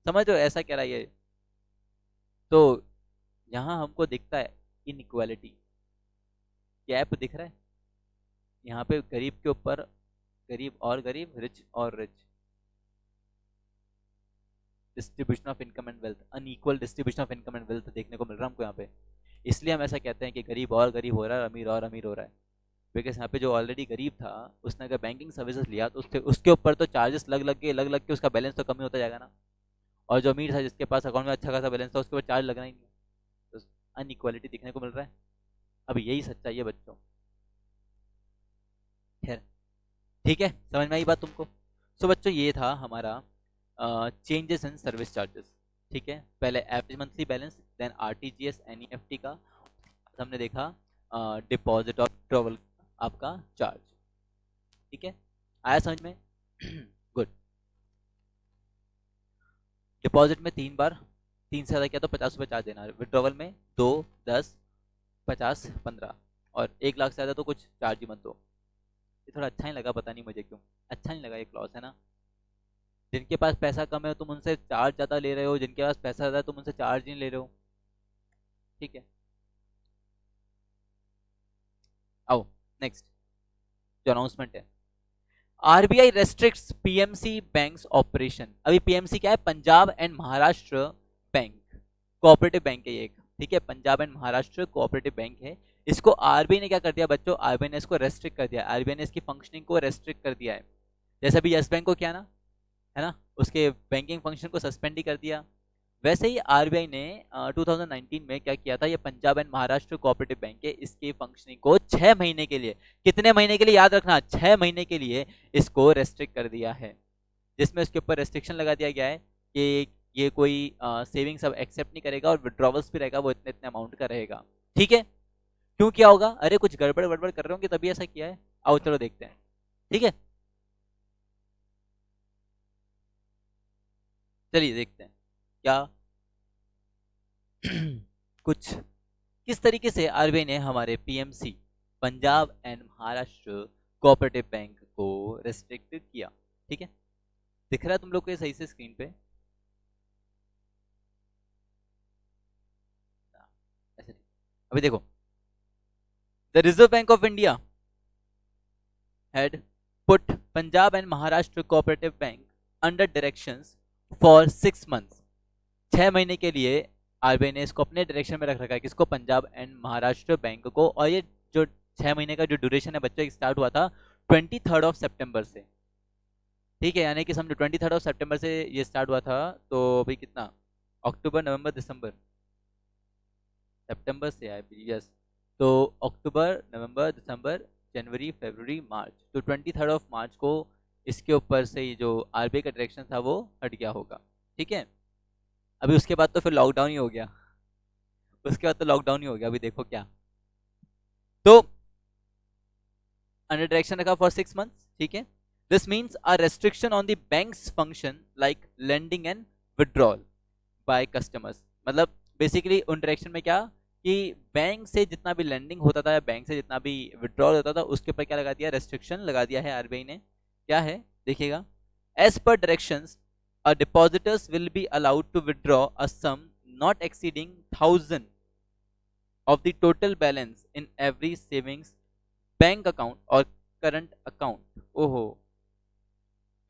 समझ रहे हो ऐसा कह रहा है ये। तो यहाँ हमको दिखता है इनइक्वालिटी, गैप दिख रहा है यहाँ पे, गरीब के ऊपर गरीब और गरीब, रिच और rich, distribution of income and wealth, unequal distribution of income and wealth देखने को मिल रहा है हमको यहाँ पे। इसलिए हम ऐसा कहते हैं कि गरीब और गरीब हो रहा है, अमीर और अमीर हो रहा है। बिकॉज यहाँ पे जो ऑलरेडी गरीब था उसने अगर बैंकिंग सर्विसेज लिया तो उसके ऊपर तो चार्जेस लग के उसका बैलेंस तो कम ही होता जाएगा ना। और जो अमीर था जिसके पास अकाउंट में अच्छा खासा बैलेंस था उसके ऊपर चार्ज लगना ही नहीं, तो अनइक्वालिटी दिखने को मिल रहा है। अब यही सच्चाई है बच्चों। खैर ठीक है, समझ में आई बात तुमको। सो बच्चों ये था हमारा चेंजेस इन सर्विस चार्जेस। ठीक है, पहले average monthly balance, then RTGS NEFT का, हमने देखा डिपॉजिट और ट्रैवल आपका चार्ज। ठीक है, आया समझ में? गुड। डिपॉजिट में 3 बार, 3 से ज़्यादा किया तो 50 रुपये चार्ज देना, विड्रॉवल में 2, 10, 50, 15, और 1 लाख से ज़्यादा तो कुछ चार्ज ही मत दो। ये थोड़ा अच्छा नहीं लगा, पता नहीं मुझे क्यों अच्छा नहीं लगा ये क्लॉज, है ना। जिनके पास पैसा कम है तुम उनसे चार्ज ज़्यादा ले रहे हो, जिनके पास पैसा ज़्यादा है तुम उनसे चार्ज नहीं ले रहे हो। ठीक है, आओ नेक्स्ट जो अनाउंसमेंट है, RBI restricts PMC banks operation. अभी पीएमसी क्या है, Punjab and Maharashtra bank, cooperative bank है ये एक। ठीक है, Punjab and Maharashtra cooperative bank है। इसको आरबीआई ने क्या कर दिया बच्चों, आरबीआई ने इसको रेस्ट्रिक्ट कर दिया, आरबीआई ने इसकी फंक्शनिंग को रेस्ट्रिक्ट कर दिया है। जैसे अभी यस बैंक को क्या ना, है ना, उसके बैंकिंग फंक्शन को सस्पेंड ही कर दिया। वैसे ही आरबीआई ने 2019 में क्या किया था, ये Punjab and Maharashtra cooperative bank है, इसके फंक्शनिंग को 6 महीने के लिए, कितने महीने के लिए याद रखना, 6 महीने के लिए इसको रेस्ट्रिक्ट कर दिया है। जिसमें उसके ऊपर रेस्ट्रिक्शन लगा दिया गया है कि ये कोई सेविंग्स अब एक्सेप्ट नहीं करेगा, और विड्रॉवल्स भी रहेगा वो इतने इतने अमाउंट का रहेगा। ठीक है, क्यों किया होगा, अरे कुछ गड़बड़ वड़बड़ कर रहे होंगे तभी ऐसा किया है। आओ चलो देखते हैं। ठीक है, चलिए देखते हैं क्या कुछ किस तरीके से आरबीआई ने हमारे PMC Punjab and Maharashtra cooperative bank को रेस्ट्रिक्ट किया। ठीक है, दिख रहा है तुम लोग को ये सही से स्क्रीन पे, ऐसे अभी देखो, the reserve bank of India had put Punjab and Maharashtra Cooperative Bank under directions for 6 months। 6 महीने के लिए आरबीआई ने इसको अपने डायरेक्शन में रख रखा है, किसको, पंजाब एंड महाराष्ट्र बैंक को। और ये जो 6 महीने का जो ड्यूरेशन है बच्चों, स्टार्ट हुआ था 23 सितंबर से। ठीक है, यानी कि समझो 23 सितंबर से ये स्टार्ट हुआ था, तो अभी कितना, अक्टूबर नवंबर दिसंबर, सितंबर से आई बिलीव, यस, तो अक्टूबर नवंबर दिसंबर जनवरी फरवरी मार्च, तो 23 मार्च को इसके ऊपर से ये जो आरबीआई का डायरेक्शन था वो हट गया होगा। ठीक है, अभी उसके बाद तो फिर लॉकडाउन ही हो गया, उसके बाद तो लॉकडाउन ही हो गया। अभी देखो क्या, तो अंडर डायरेक्शन रखा फॉर 6 मंथ्स। ठीक है, this means a restriction on the banks function like lending and withdrawal by customers. मतलब बेसिकली उन डायरेक्शन में क्या कि बैंक से जितना भी लेंडिंग होता था या बैंक से जितना भी विड्रॉल होता था उसके ऊपर क्या लगा दिया, रेस्ट्रिक्शन लगा दिया है आरबीआई ने। क्या है देखिएगा, As per directions, a depositors will be allowed to withdraw a sum not exceeding 1,000 of the total balance in every savings bank account और करंट अकाउंट, ओहो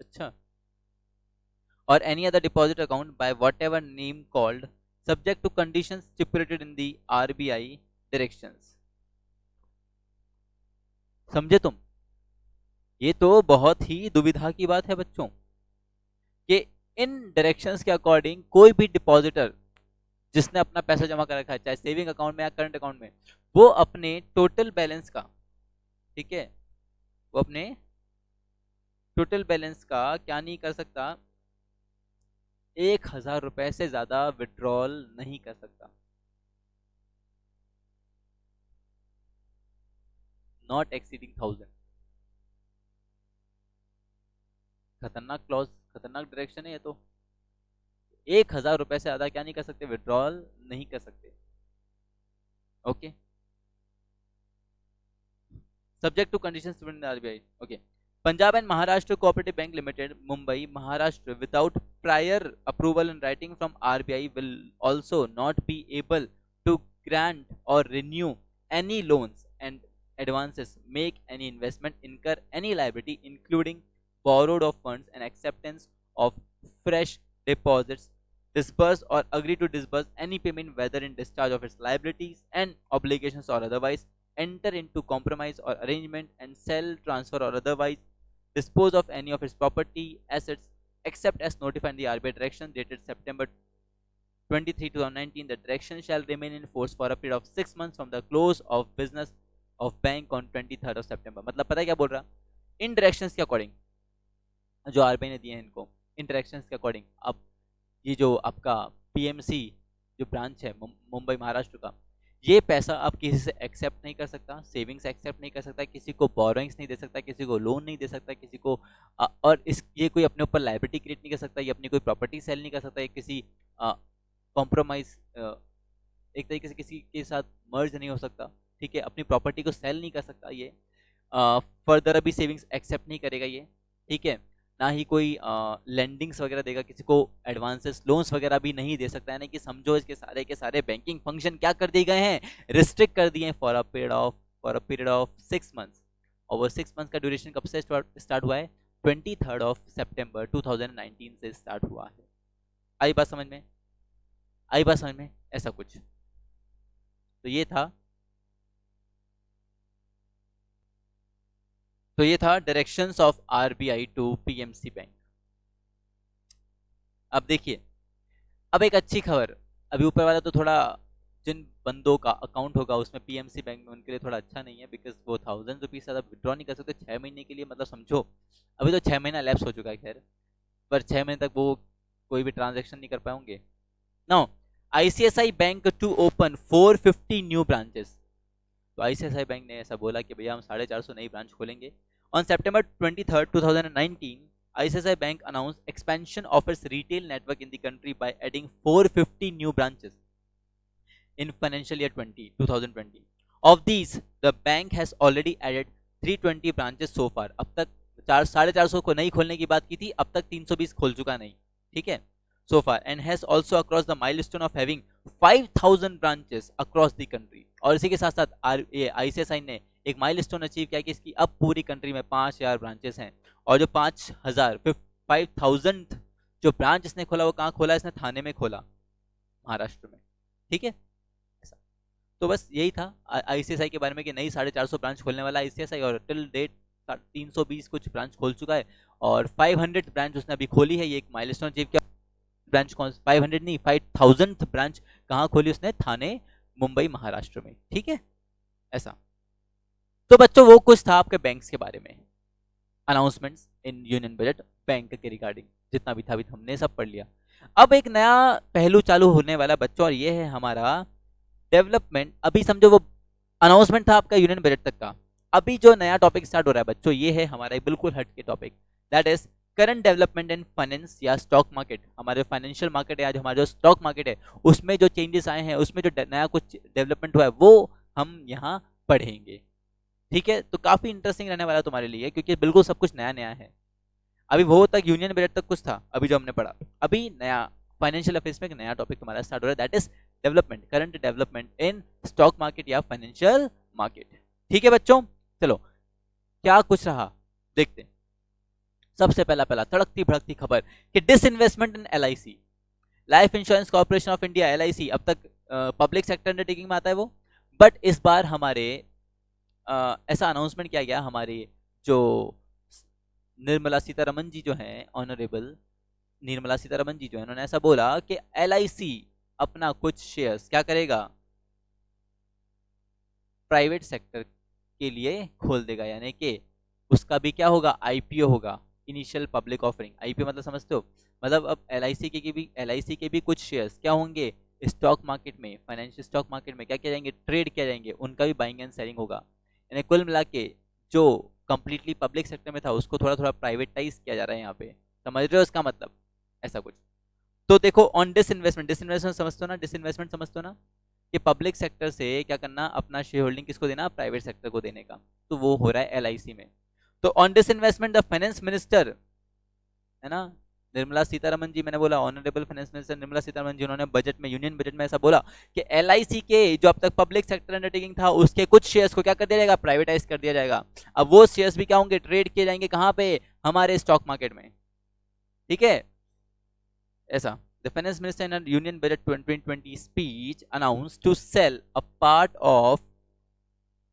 अच्छा, और any other deposit account by whatever name called, subject to conditions stipulated in the RBI directions. समझे तुम? ये तो बहुत ही दुविधा की बात है बच्चों कि इन डायरेक्शंस के अकॉर्डिंग कोई भी डिपॉजिटर जिसने अपना पैसा जमा कर रखा है, चाहे सेविंग अकाउंट में या करंट अकाउंट में, वो अपने टोटल बैलेंस का, ठीक है, वो अपने टोटल बैलेंस का क्या नहीं कर सकता, 1,000 रुपए से ज्यादा विड्रॉल नहीं कर सकता, नॉट एक्सीडिंग 1,000। खतरनाक क्लॉज, खतरनाक डायरेक्शन है ये तो। 1,000 रुपए से ज्यादा क्या नहीं कर सकते, विड्रॉल नहीं कर सकते। Okay, subject to conditions in RBI. Okay, Punjab and Maharashtra cooperative bank limited Mumbai Maharashtra without prior approval in writing from RBI will also not be able to grant और renew any loans and advances, make any investment, incur any liability including borrowed of funds and acceptance of fresh deposits, disburse or agree to disburse any payment whether in discharge of its liabilities and obligations or otherwise, enter into compromise or arrangement and sell, transfer or otherwise dispose of any of its property assets except as notified in the RBI direction dated September 23, 2019. The direction shall remain in force for a period of 6 months from the close of business of bank on 23 सितंबर। मतलब पता है क्या बोल रहा, इन डायरेक्शंस के अकॉर्डिंग जो आरबीआई ने दिए हैं इनको, इन डायरेक्शंस के अकॉर्डिंग अब ये जो आपका पीएमसी जो ब्रांच है मुंबई महाराष्ट्र का, ये पैसा आप किसी से एक्सेप्ट नहीं कर सकता, सेविंग्स एक्सेप्ट नहीं कर सकता, किसी को बोरोइंग्स नहीं दे सकता, किसी को लोन नहीं दे सकता, किसी को और इस ये कोई अपने ऊपर लायबिलिटी क्रिएट नहीं कर सकता, ये अपनी कोई प्रॉपर्टी सेल नहीं कर सकता, ये किसी कॉम्प्रोमाइज एक तरीके से किसी के साथ मर्ज नहीं हो सकता, ठीक है, अपनी प्रॉपर्टी को सेल नहीं कर सकता, ये फर्दर अभी सेविंग्स एक्सेप्ट नहीं करेगा ये, ठीक है, ना ही कोई लेंडिंग्स वगैरह देगा, किसी को एडवांसेस लोन्स वगैरह भी नहीं दे सकता, यानी कि समझो इसके सारे के सारे बैंकिंग फंक्शन क्या कर दिए गए हैं, रिस्ट्रिक्ट कर दिए हैं for a period of 6 months. और वो 6 मंथ्स का ड्यूरेशन कब से स्टार्ट हुआ है, 23 सितंबर 2019 से स्टार्ट हुआ है। आई बात समझ में, आई बात समझ में, ऐसा कुछ। तो ये था directions of RBI to PMC bank. अब देखिए, अब एक अच्छी खबर, अभी ऊपर वाला तो थोड़ा जिन बंदों का अकाउंट होगा उसमें पीएमसी बैंक में, उनके लिए थोड़ा अच्छा नहीं है, बिकॉज वो 1,000 रुपीज ज्यादा विड्रॉ नहीं कर सकते 6 महीने के लिए। मतलब समझो अभी तो 6 महीना लैप्स हो चुका है खैर, पर 6 महीने तक वो कोई भी ट्रांजेक्शन नहीं कर पाएंगे। Now ICICI bank to open 450 new branches. तो आईसीआईसीआई बैंक ने ऐसा बोला कि भैया हम 450 नई ब्रांच खोलेंगे। On September 23, 2019, ICICI Bank announced expansion of its retail network in the country by adding 450 new branches in financial year 2020. Of these, the bank has already added 320 branches so far. अब तक 450 को नहीं खोलने की बात की थी, अब तक 320 खोल चुका नहीं, ठीक है, so far, and has also crossed the milestone of having 5,000 branches across the country. और इसी के साथ साथ आईसीआईसीआई ने एक माइलस्टोन अचीव किया कि इसकी अब पूरी कंट्री में 5,000 ब्रांचेस हैं। और जो 5,000 जो ब्रांच इसने खोला वो कहाँ खोला, इसने थाने में खोला, महाराष्ट्र में, ठीक है। तो बस यही था आईसीआईसीआई के बारे में कि नई 450 ब्रांच खोलने वाला आईसीआईसीआई, और टिल डेट 320 कुछ ब्रांच खोल चुका है, और 500 ब्रांच उसने अभी खोली है। ये एक माइलस्टोन अचीव किया। ब्रांच कौन, 500 नहीं, 5,000 ब्रांच कहाँ खोली उसने, थाने, मुंबई महाराष्ट्र में, ठीक है, ऐसा। तो बच्चों वो कुछ था आपके बैंक्स के बारे में, announcements in union budget bank के रिगार्डिंग, जितना भी था अभी हमने सब पढ़ लिया। अब एक नया पहलू चालू होने वाला बच्चों, और ये है हमारा डेवलपमेंट। अभी समझो वो अनाउंसमेंट था आपका यूनियन बजट तक का, अभी जो नया टॉपिक स्टार्ट हो रहा है बच्चों, ये है हमारा बिल्कुल हट के topic, that is current development in finance या स्टॉक मार्केट। हमारे फाइनेंशियल मार्केट है, आज हमारा जो स्टॉक मार्केट है उसमें जो चेंजेस आए हैं, उसमें जो नया कुछ डेवलपमेंट हुआ है वो हम यहाँ पढ़ेंगे, ठीक है। तो काफी इंटरेस्टिंग रहने वाला है तुम्हारे लिए, क्योंकि बिल्कुल सब कुछ नया नया है। अभी वो तक यूनियन बजट तक कुछ था, अभी जो हमने पढ़ा, अभी नया फाइनेंशियल अफेयर्स में एक नया टॉपिक हमारा स्टार्ट हो रहा है, that is development, current development in stock market या फाइनेंशियल मार्केट। ठीक है बच्चों, चलो क्या कुछ रहा देखते हैं। सबसे पहला तड़कती भड़कती खबर कि disinvestment in LIC, life insurance corporation of India LIC, अब तक पब्लिक सेक्टर अंडरटेकिंग में आता है वो, बट इस बार हमारे ऐसा अनाउंसमेंट किया गया, हमारे जो निर्मला सीतारमन जी जो हैं, ऑनरेबल निर्मला सीतारमन जी जो है, उन्होंने ऐसा बोला कि एलआईसी अपना कुछ शेयर्स क्या करेगा, प्राइवेट सेक्टर के लिए खोल देगा, यानी कि उसका भी क्या होगा, आईपीओ होगा, इनिशियल पब्लिक ऑफरिंग। आईपीओ मतलब समझते हो, मतलब अब एलआईसी के भी कुछ शेयर्स क्या होंगे, स्टॉक मार्केट में, फाइनेंशियल स्टॉक मार्केट में क्या किया जाएंगे, ट्रेड किया जाएंगे, उनका भी बाइंग एंड सेलिंग होगा। यानी कुल मिला के जो कंप्लीटली पब्लिक सेक्टर में था उसको थोड़ा थोड़ा प्राइवेटाइज किया जा रहा है यहाँ पे, समझ रहे हो इसका मतलब, ऐसा कुछ। तो देखो ऑन डिसइन्वेस्टमेंट, डिसइन्वेस्टमेंट समझते हो ना, डिसइन्वेस्टमेंट समझते हो ना, कि पब्लिक सेक्टर से क्या करना, अपना शेयर होल्डिंग किसको देना, प्राइवेट सेक्टर को देने का, तो वो हो रहा है एलआईसी में। तो on disinvestment the finance minister है ना, निर्मला सीतारमन जी, मैंने बोला honourable finance minister Nirmala Sitharaman ji, उन्होंने बजट में, यूनियन बजट में ऐसा बोला कि एलआईसी के जो अब तक पब्लिक सेक्टर अंडरटेकिंग था उसके कुछ शेयर्स को क्या कर दिया जाएगा, प्राइवेटाइज कर दिया जाएगा। अब वो शेयर्स भी क्या होंगे, ट्रेड किए जाएंगे कहां पे, हमारे स्टॉक मार्केट में। ठीक है, ऐसा the finance minister in a union budget 2020 speech announced to sell a part of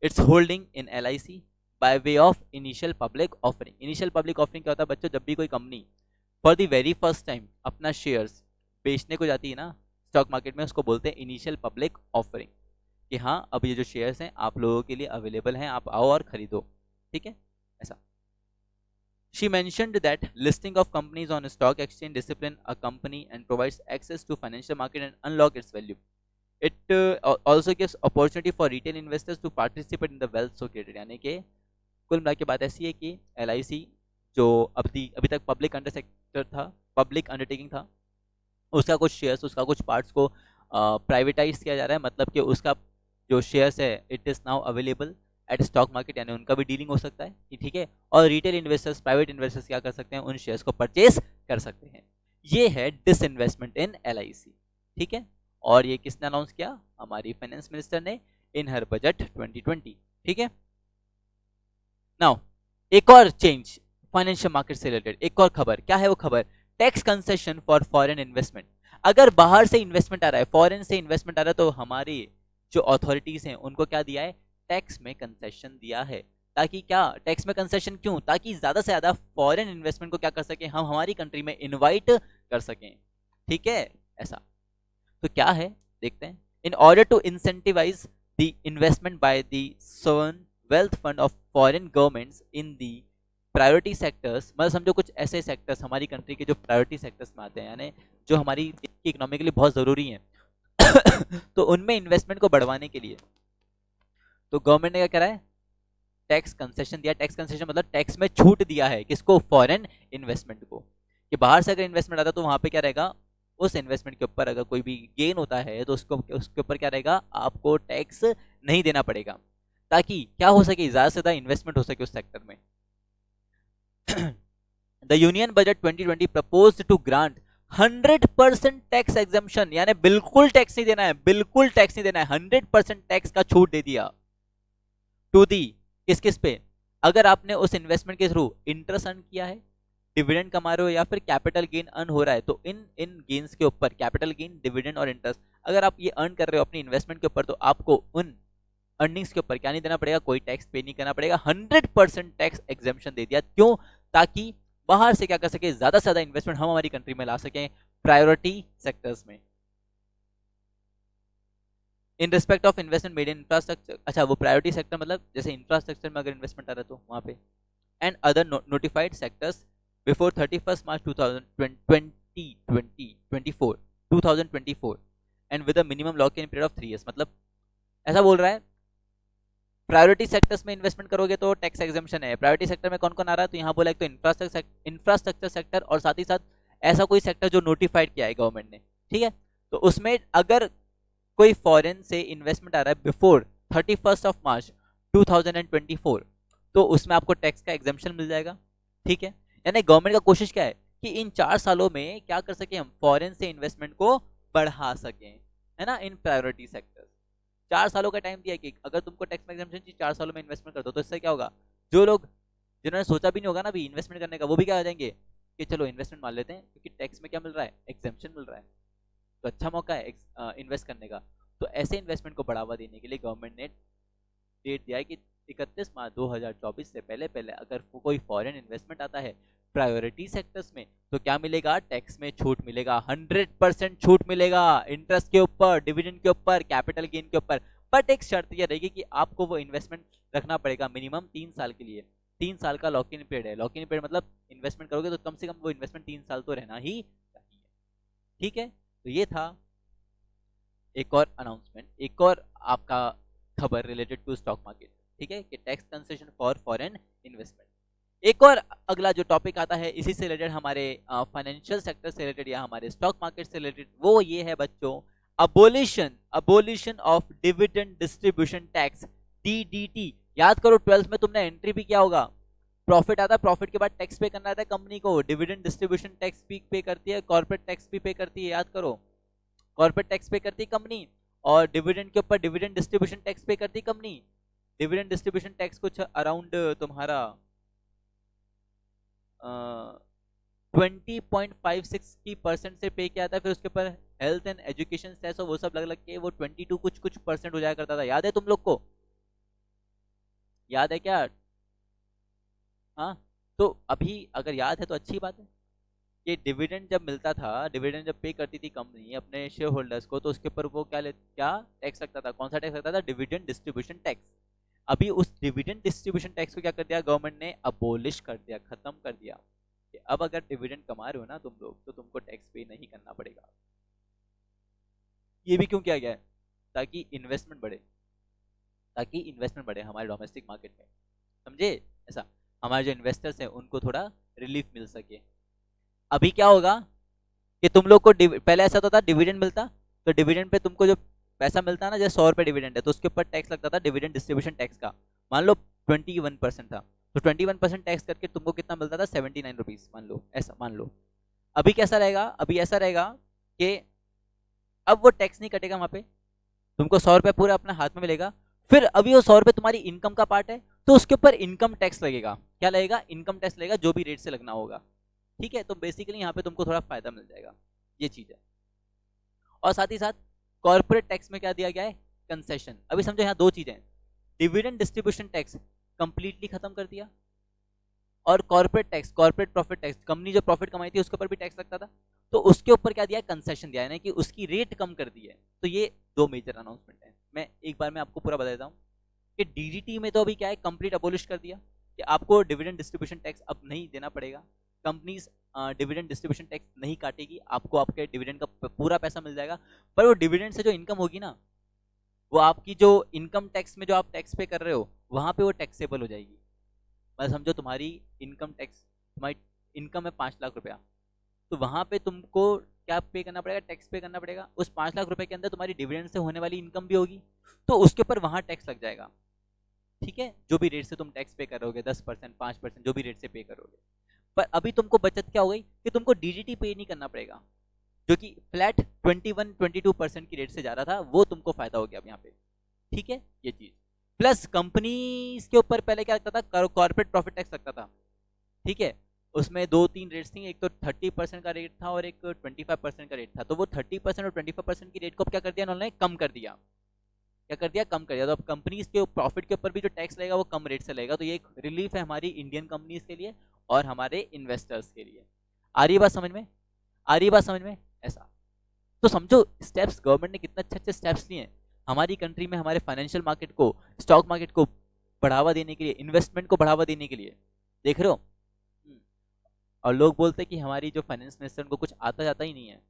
its holding in LIC by way of initial public offering। initial public offering क्या होता है बच्चों, जब भी कोई company for the very first time अपना शेयर्स बेचने को जाती है ना स्टॉक मार्केट में, उसको बोलते हैं इनिशियल पब्लिक ऑफरिंग, कि हाँ अब ये जो शेयर्स हैं आप लोगों के लिए अवेलेबल हैं, आप आओ और खरीदो। ठीक है, ऐसा। She mentioned that listing of companies on a stock exchange discipline a company and provides access to financial market and unlock its value. It also gives opportunity for retail investors to participate in the wealth so created। यानी कि कुल मिला के बात ऐसी है कि LIC जो अभी तक पब्लिक अंडर सेक्टर था, पब्लिक अंडरटेकिंग था, उसका कुछ शेयर्स, उसका कुछ पार्ट्स को प्राइवेटाइज किया जा रहा है, मतलब कि उसका जो शेयर्स है it is now available at stock market, यानी उनका भी डीलिंग हो सकता है। ठीक है, और रिटेल इन्वेस्टर्स, प्राइवेट इन्वेस्टर्स क्या कर सकते हैं, उन शेयर्स को परचेज कर सकते हैं। ये है डिसइन्वेस्टमेंट इन एलआईसी। ठीक है, और ये किसने अनाउंस किया, हमारी फाइनेंस मिनिस्टर ने इन हर बजट 2020। ठीक है, नाउ एक और चेंज फाइनेंशियल मार्केट से रिलेटेड, एक और खबर, क्या है वो खबर, tax concession for foreign investment. अगर बाहर से इन्वेस्टमेंट आ रहा है, फॉरेन से इन्वेस्टमेंट आ रहा है, तो हमारी जो अथॉरिटीज हैं उनको क्या दिया है, टैक्स में कंसेशन दिया है, ताकि क्या, टैक्स में कंसेशन क्यों, ताकि ज्यादा से ज्यादा फॉरेन इन्वेस्टमेंट को क्या कर सके, हम हमारी कंट्री में इनवाइट कर सकें। ठीक है, ऐसा। तो क्या है देखते हैं, in order to incentivize the investment by the sovereign wealth fund of foreign governments in the priority sectors, मतलब समझो कुछ ऐसे सेक्टर्स हमारी कंट्री के जो प्रायोरिटी सेक्टर्स में आते हैं, यानी जो हमारी इकोनॉमी के लिए बहुत जरूरी हैं तो उनमें इन्वेस्टमेंट को बढ़वाने के लिए तो गवर्नमेंट ने क्या करा है, टैक्स कंसेशन दिया। टैक्स कंसेशन मतलब टैक्स में छूट दिया है, किसको, फॉरेन इन्वेस्टमेंट को, कि बाहर से अगर इन्वेस्टमेंट आता है तो वहां पे क्या रहेगा, उस इन्वेस्टमेंट के ऊपर अगर कोई भी गेन होता है तो उसके ऊपर क्या रहेगा, आपको टैक्स नहीं देना पड़ेगा, ताकि क्या हो सके, ज्यादा से ज्यादा इन्वेस्टमेंट हो सके उस सेक्टर में। The union budget 2020 proposed to grant 100% tax exemption, यानी बिल्कुल टैक्स नहीं देना है, बिल्कुल टैक्स नहीं देना है, 100% टैक्स का छूट दे दिया टू दी, किस किस पे, अगर आपने उस इन्वेस्टमेंट के थ्रू इंटरेस्ट अर्न किया है, डिविडेंड कमा रहे हो, या फिर कैपिटल गेन अर्न हो रहा है, तो इन गेन्स के ऊपर, कैपिटल गेन, डिविडेंड और इंटरेस्ट, अगर आप ये अर्न कर रहे हो अपनी इन्वेस्टमेंट के ऊपर, तो आपको उन अर्निंग्स के ऊपर क्या नहीं देना पड़ेगा, कोई टैक्स पे नहीं करना पड़ेगा, 100% टैक्स एग्जेम्पशन दे दिया। क्यों, ताकि बाहर से क्या कर सके, ज्यादा से ज्यादा इन्वेस्टमेंट हम हमारी कंट्री में ला सकें प्रायोरिटी सेक्टर्स में। In respect of investment made in infrastructure, अच्छा वो प्रायोरिटी सेक्टर मतलब जैसे इंफ्रास्ट्रक्चर में अगर इन्वेस्टमेंट आ रहा है तो वहां पे, and other notified sectors before 31 March 2024 and with a minimum lock in period of 3 years। मतलब ऐसा बोल रहा है, प्रायोरिटी सेक्टर्स में इन्वेस्टमेंट करोगे तो टैक्स एग्जम्पशन है। प्रायोरिटी सेक्टर में कौन कौन आ रहा है, तो यहाँ बोला एक तो इंफ्रास्ट्रक्चर सेक्टर, और साथ ही साथ ऐसा कोई सेक्टर जो नोटिफाइड किया है गवर्नमेंट ने। ठीक है, तो उसमें अगर कोई फॉरेन से इन्वेस्टमेंट आ रहा है बिफोर 31 मार्च 2024 तो उसमें आपको टैक्स का एग्जम्पशन मिल जाएगा। ठीक है, यानी गवर्नमेंट का कोशिश क्या है कि इन 4 सालों में क्या कर सके हम, फॉरेन से इन्वेस्टमेंट को बढ़ा सकें, है ना, इन प्रायोरिटी सेक्टर्स। 4 सालों का टाइम दिया कि अगर तुमको टैक्स एग्जेम्पशन चाहिए 4 सालों में इन्वेस्टमेंट कर दो, तो इससे क्या होगा, जो लोग जिन्होंने सोचा भी नहीं होगा ना अभी इन्वेस्टमेंट करने का, वो भी क्या हो जाएंगे कि चलो इन्वेस्टमेंट मान लेते हैं, क्योंकि टैक्स में क्या मिल रहा है, एग्जेम्पशन मिल रहा है, तो अच्छा मौका है इन्वेस्ट करने का। तो ऐसे इन्वेस्टमेंट को बढ़ावा देने के लिए गवर्नमेंट ने डेट दिया है कि 31 मार्च 2024 से पहले पहले अगर कोई फॉरेन इन्वेस्टमेंट आता है प्रायोरिटी सेक्टर्स में, तो क्या मिलेगा, टैक्स में छूट मिलेगा, 100% छूट मिलेगा, इंटरेस्ट के ऊपर, डिविडेंड के ऊपर, कैपिटल गेन के ऊपर। बट एक शर्त यह रहेगी कि आपको वो इन्वेस्टमेंट रखना पड़ेगा मिनिमम 3 साल के लिए। 3 साल का लॉक इन पीरियड है। लॉक इन पीरियड मतलब इन्वेस्टमेंट करोगे तो कम से कम वो इन्वेस्टमेंट 3 साल तो रहना ही चाहिए। ठीक है, तो ये था एक और अनाउंसमेंट, एक और आपका खबर रिलेटेड टू स्टॉक मार्केट। ठीक है, कि tax concession for foreign investment. एक और अगला जो टॉपिक आता है इसी से रिलेटेड, हमारे फाइनेंशियल सेक्टर से रिलेटेड या हमारे स्टॉक मार्केट से रिलेटेड, वो ये है बच्चों, abolition of dividend distribution tax, DDT. याद करो 12th में तुमने एंट्री भी किया होगा, प्रॉफिट आता है, प्रॉफिट के बाद टैक्स पे करना रहता है कंपनी को, डिविडेंड डिस्ट्रीब्यूशन टैक्स भी पे करती है, कॉर्पोरेट टैक्स भी पे करती है। याद करो, कॉर्पोरेट टैक्स पे करती है कंपनी, और डिविडेंड के ऊपर डिविडेंड डिस्ट्रीब्यूशन टैक्स पे करती है कंपनी। डिविडेंड डिस्ट्रीब्यूशन टैक्स कुछ अराउंड तुम्हारा 20.56% से पे किया था, फिर उसके ऊपर हेल्थ एंड एजुकेशन सेस और वो सब लग लग के वो 22 कुछ परसेंट हो जाया करता था। याद है तुम लोग को, याद है क्या? हाँ, तो अभी अगर याद है तो अच्छी बात है। ये डिविडेंड जब मिलता था, डिविडेंड जब पे करती थी कंपनी अपने शेयर होल्डर्स को, तो उसके ऊपर वो क्या टैक्स लगता था, कौन सा टैक्स लगता था, डिविडेंड डिस्ट्रीब्यूशन टैक्स। अभी उस डिविडेंड डिस्ट्रीब्यूशन टैक्स को क्या कर दिया गवर्नमेंट ने, अबोलिश कर दिया, खत्म कर दिया, कि अब अगर डिविडेंड कमा रहे हो ना तुम लोग, तो तुमको टैक्स पे नहीं करना पड़ेगा। ये भी क्यों किया गया है, ताकि इन्वेस्टमेंट बढ़े, ताकि इन्वेस्टमेंट बढ़े हमारे डोमेस्टिक मार्केट में, समझे? ऐसा हमारे जो इन्वेस्टर्स हैं उनको थोड़ा रिलीफ मिल सके। अभी क्या होगा कि तुम लोग को पहले ऐसा होता था डिविडेंड मिलता, तो डिविडेंड पे तुमको जो पैसा मिलता ना, जैसे 100 रुपये डिविडेंड है तो उसके ऊपर टैक्स लगता था डिविडेंड डिस्ट्रीब्यूशन टैक्स का, मान लो 21% था, तो 21% टैक्स करके तुमको कितना मिलता था, 79 रुपीज, मान लो ऐसा मान लो। अभी कैसा रहेगा, अभी ऐसा रहेगा कि अब वो टैक्स नहीं कटेगा वहां पे, तुमको 100 रुपये पूरा अपने हाथ में मिलेगा। फिर अभी वो 100 रुपये तुम्हारी इनकम का पार्ट है, तो उसके ऊपर इनकम टैक्स लगेगा। क्या लगेगा, इनकम टैक्स लगेगा, जो भी रेट से लगना होगा। ठीक है, तो बेसिकली यहाँ पे तुमको थोड़ा फायदा मिल जाएगा, ये चीज है। और साथ ही साथ कॉर्पोरेट टैक्स में क्या दिया गया है, कंसेशन। अभी समझो यहाँ दो चीजें, डिविडेंड डिस्ट्रीब्यूशन टैक्स कंप्लीटली खत्म कर दिया, और corporate tax, corporate profit tax, company जो प्रॉफिट कमाई थी उसके ऊपर भी टैक्स लगता था, तो उसके ऊपर क्या दिया है, कंसेशन दिया है, यानी कि उसकी रेट कम कर दी है। तो ये दो मेजर अनाउंसमेंट है। मैं एक बार में आपको पूरा बता देता हूँ कि डीडीटी में तो अभी क्या है, कंप्लीट अबोलिश कर दिया कि आपको डिविडेंड डिस्ट्रीब्यूशन टैक्स अब नहीं देना पड़ेगा, कंपनीज डिविडेंड डिस्ट्रीब्यूशन टैक्स नहीं काटेगी, आपको आपके डिविडेंड का पूरा पैसा मिल जाएगा। पर वो डिविडेंड से जो इनकम होगी ना, वो आपकी जो इनकम टैक्स में जो आप टैक्स पे कर रहे हो वहां पे वो टैक्सेबल हो जाएगी। मतलब समझो तुम्हारी इनकम टैक्स, तुम्हारी इनकम है 5 लाख रुपया, तो वहां पे तुमको क्या पे करना पड़ेगा, टैक्स पे करना पड़ेगा। उस 5 लाख रुपए के अंदर तुम्हारी डिविडेंड से होने वाली इनकम भी होगी, तो उसके ऊपर वहां टैक्स लग जाएगा। ठीक है, जो भी रेट से तुम टैक्स पे करोगे, 10%, 5%, जो भी रेट से पे करोगे। पर अभी तुमको बचत क्या हो गई कि तुमको डीडीटी पे नहीं करना पड़ेगा, जो कि फ्लैट 21-22% की रेट से जा रहा था, वो तुमको फायदा हो गया अब यहाँ पे। ठीक है, ये चीज प्लस कंपनी के ऊपर पहले क्या लगता था, कॉर्पोरेट प्रॉफिट टैक्स लगता था। ठीक है, उसमें 2-3 रेट्स थी, एक तो 30% का रेट था और एक 25% का रेट था। तो वो 30% और 25% की रेट को क्या कर दिया उन्होंने, कम कर दिया। क्या कर दिया, कम कर दिया। तो अब कंपनीज के प्रॉफिट के ऊपर भी जो टैक्स लगेगा वो कम रेट से लगेगा। तो ये एक रिलीफ है हमारी इंडियन कंपनीज के लिए और हमारे इन्वेस्टर्स के लिए। आ रही बात समझ में, आ रही बात समझ में? ऐसा तो समझो स्टेप्स गवर्नमेंट ने कितने अच्छे अच्छे स्टेप्स लिए हैं हमारी कंट्री में, हमारे फाइनेंशियल मार्केट को, स्टॉक मार्केट को बढ़ावा देने के लिए, इन्वेस्टमेंट को बढ़ावा देने के लिए। देख रहे हो? और लोग बोलते हैं कि हमारी जो फाइनेंस मिनिस्टर उनको कुछ आता जाता ही नहीं है।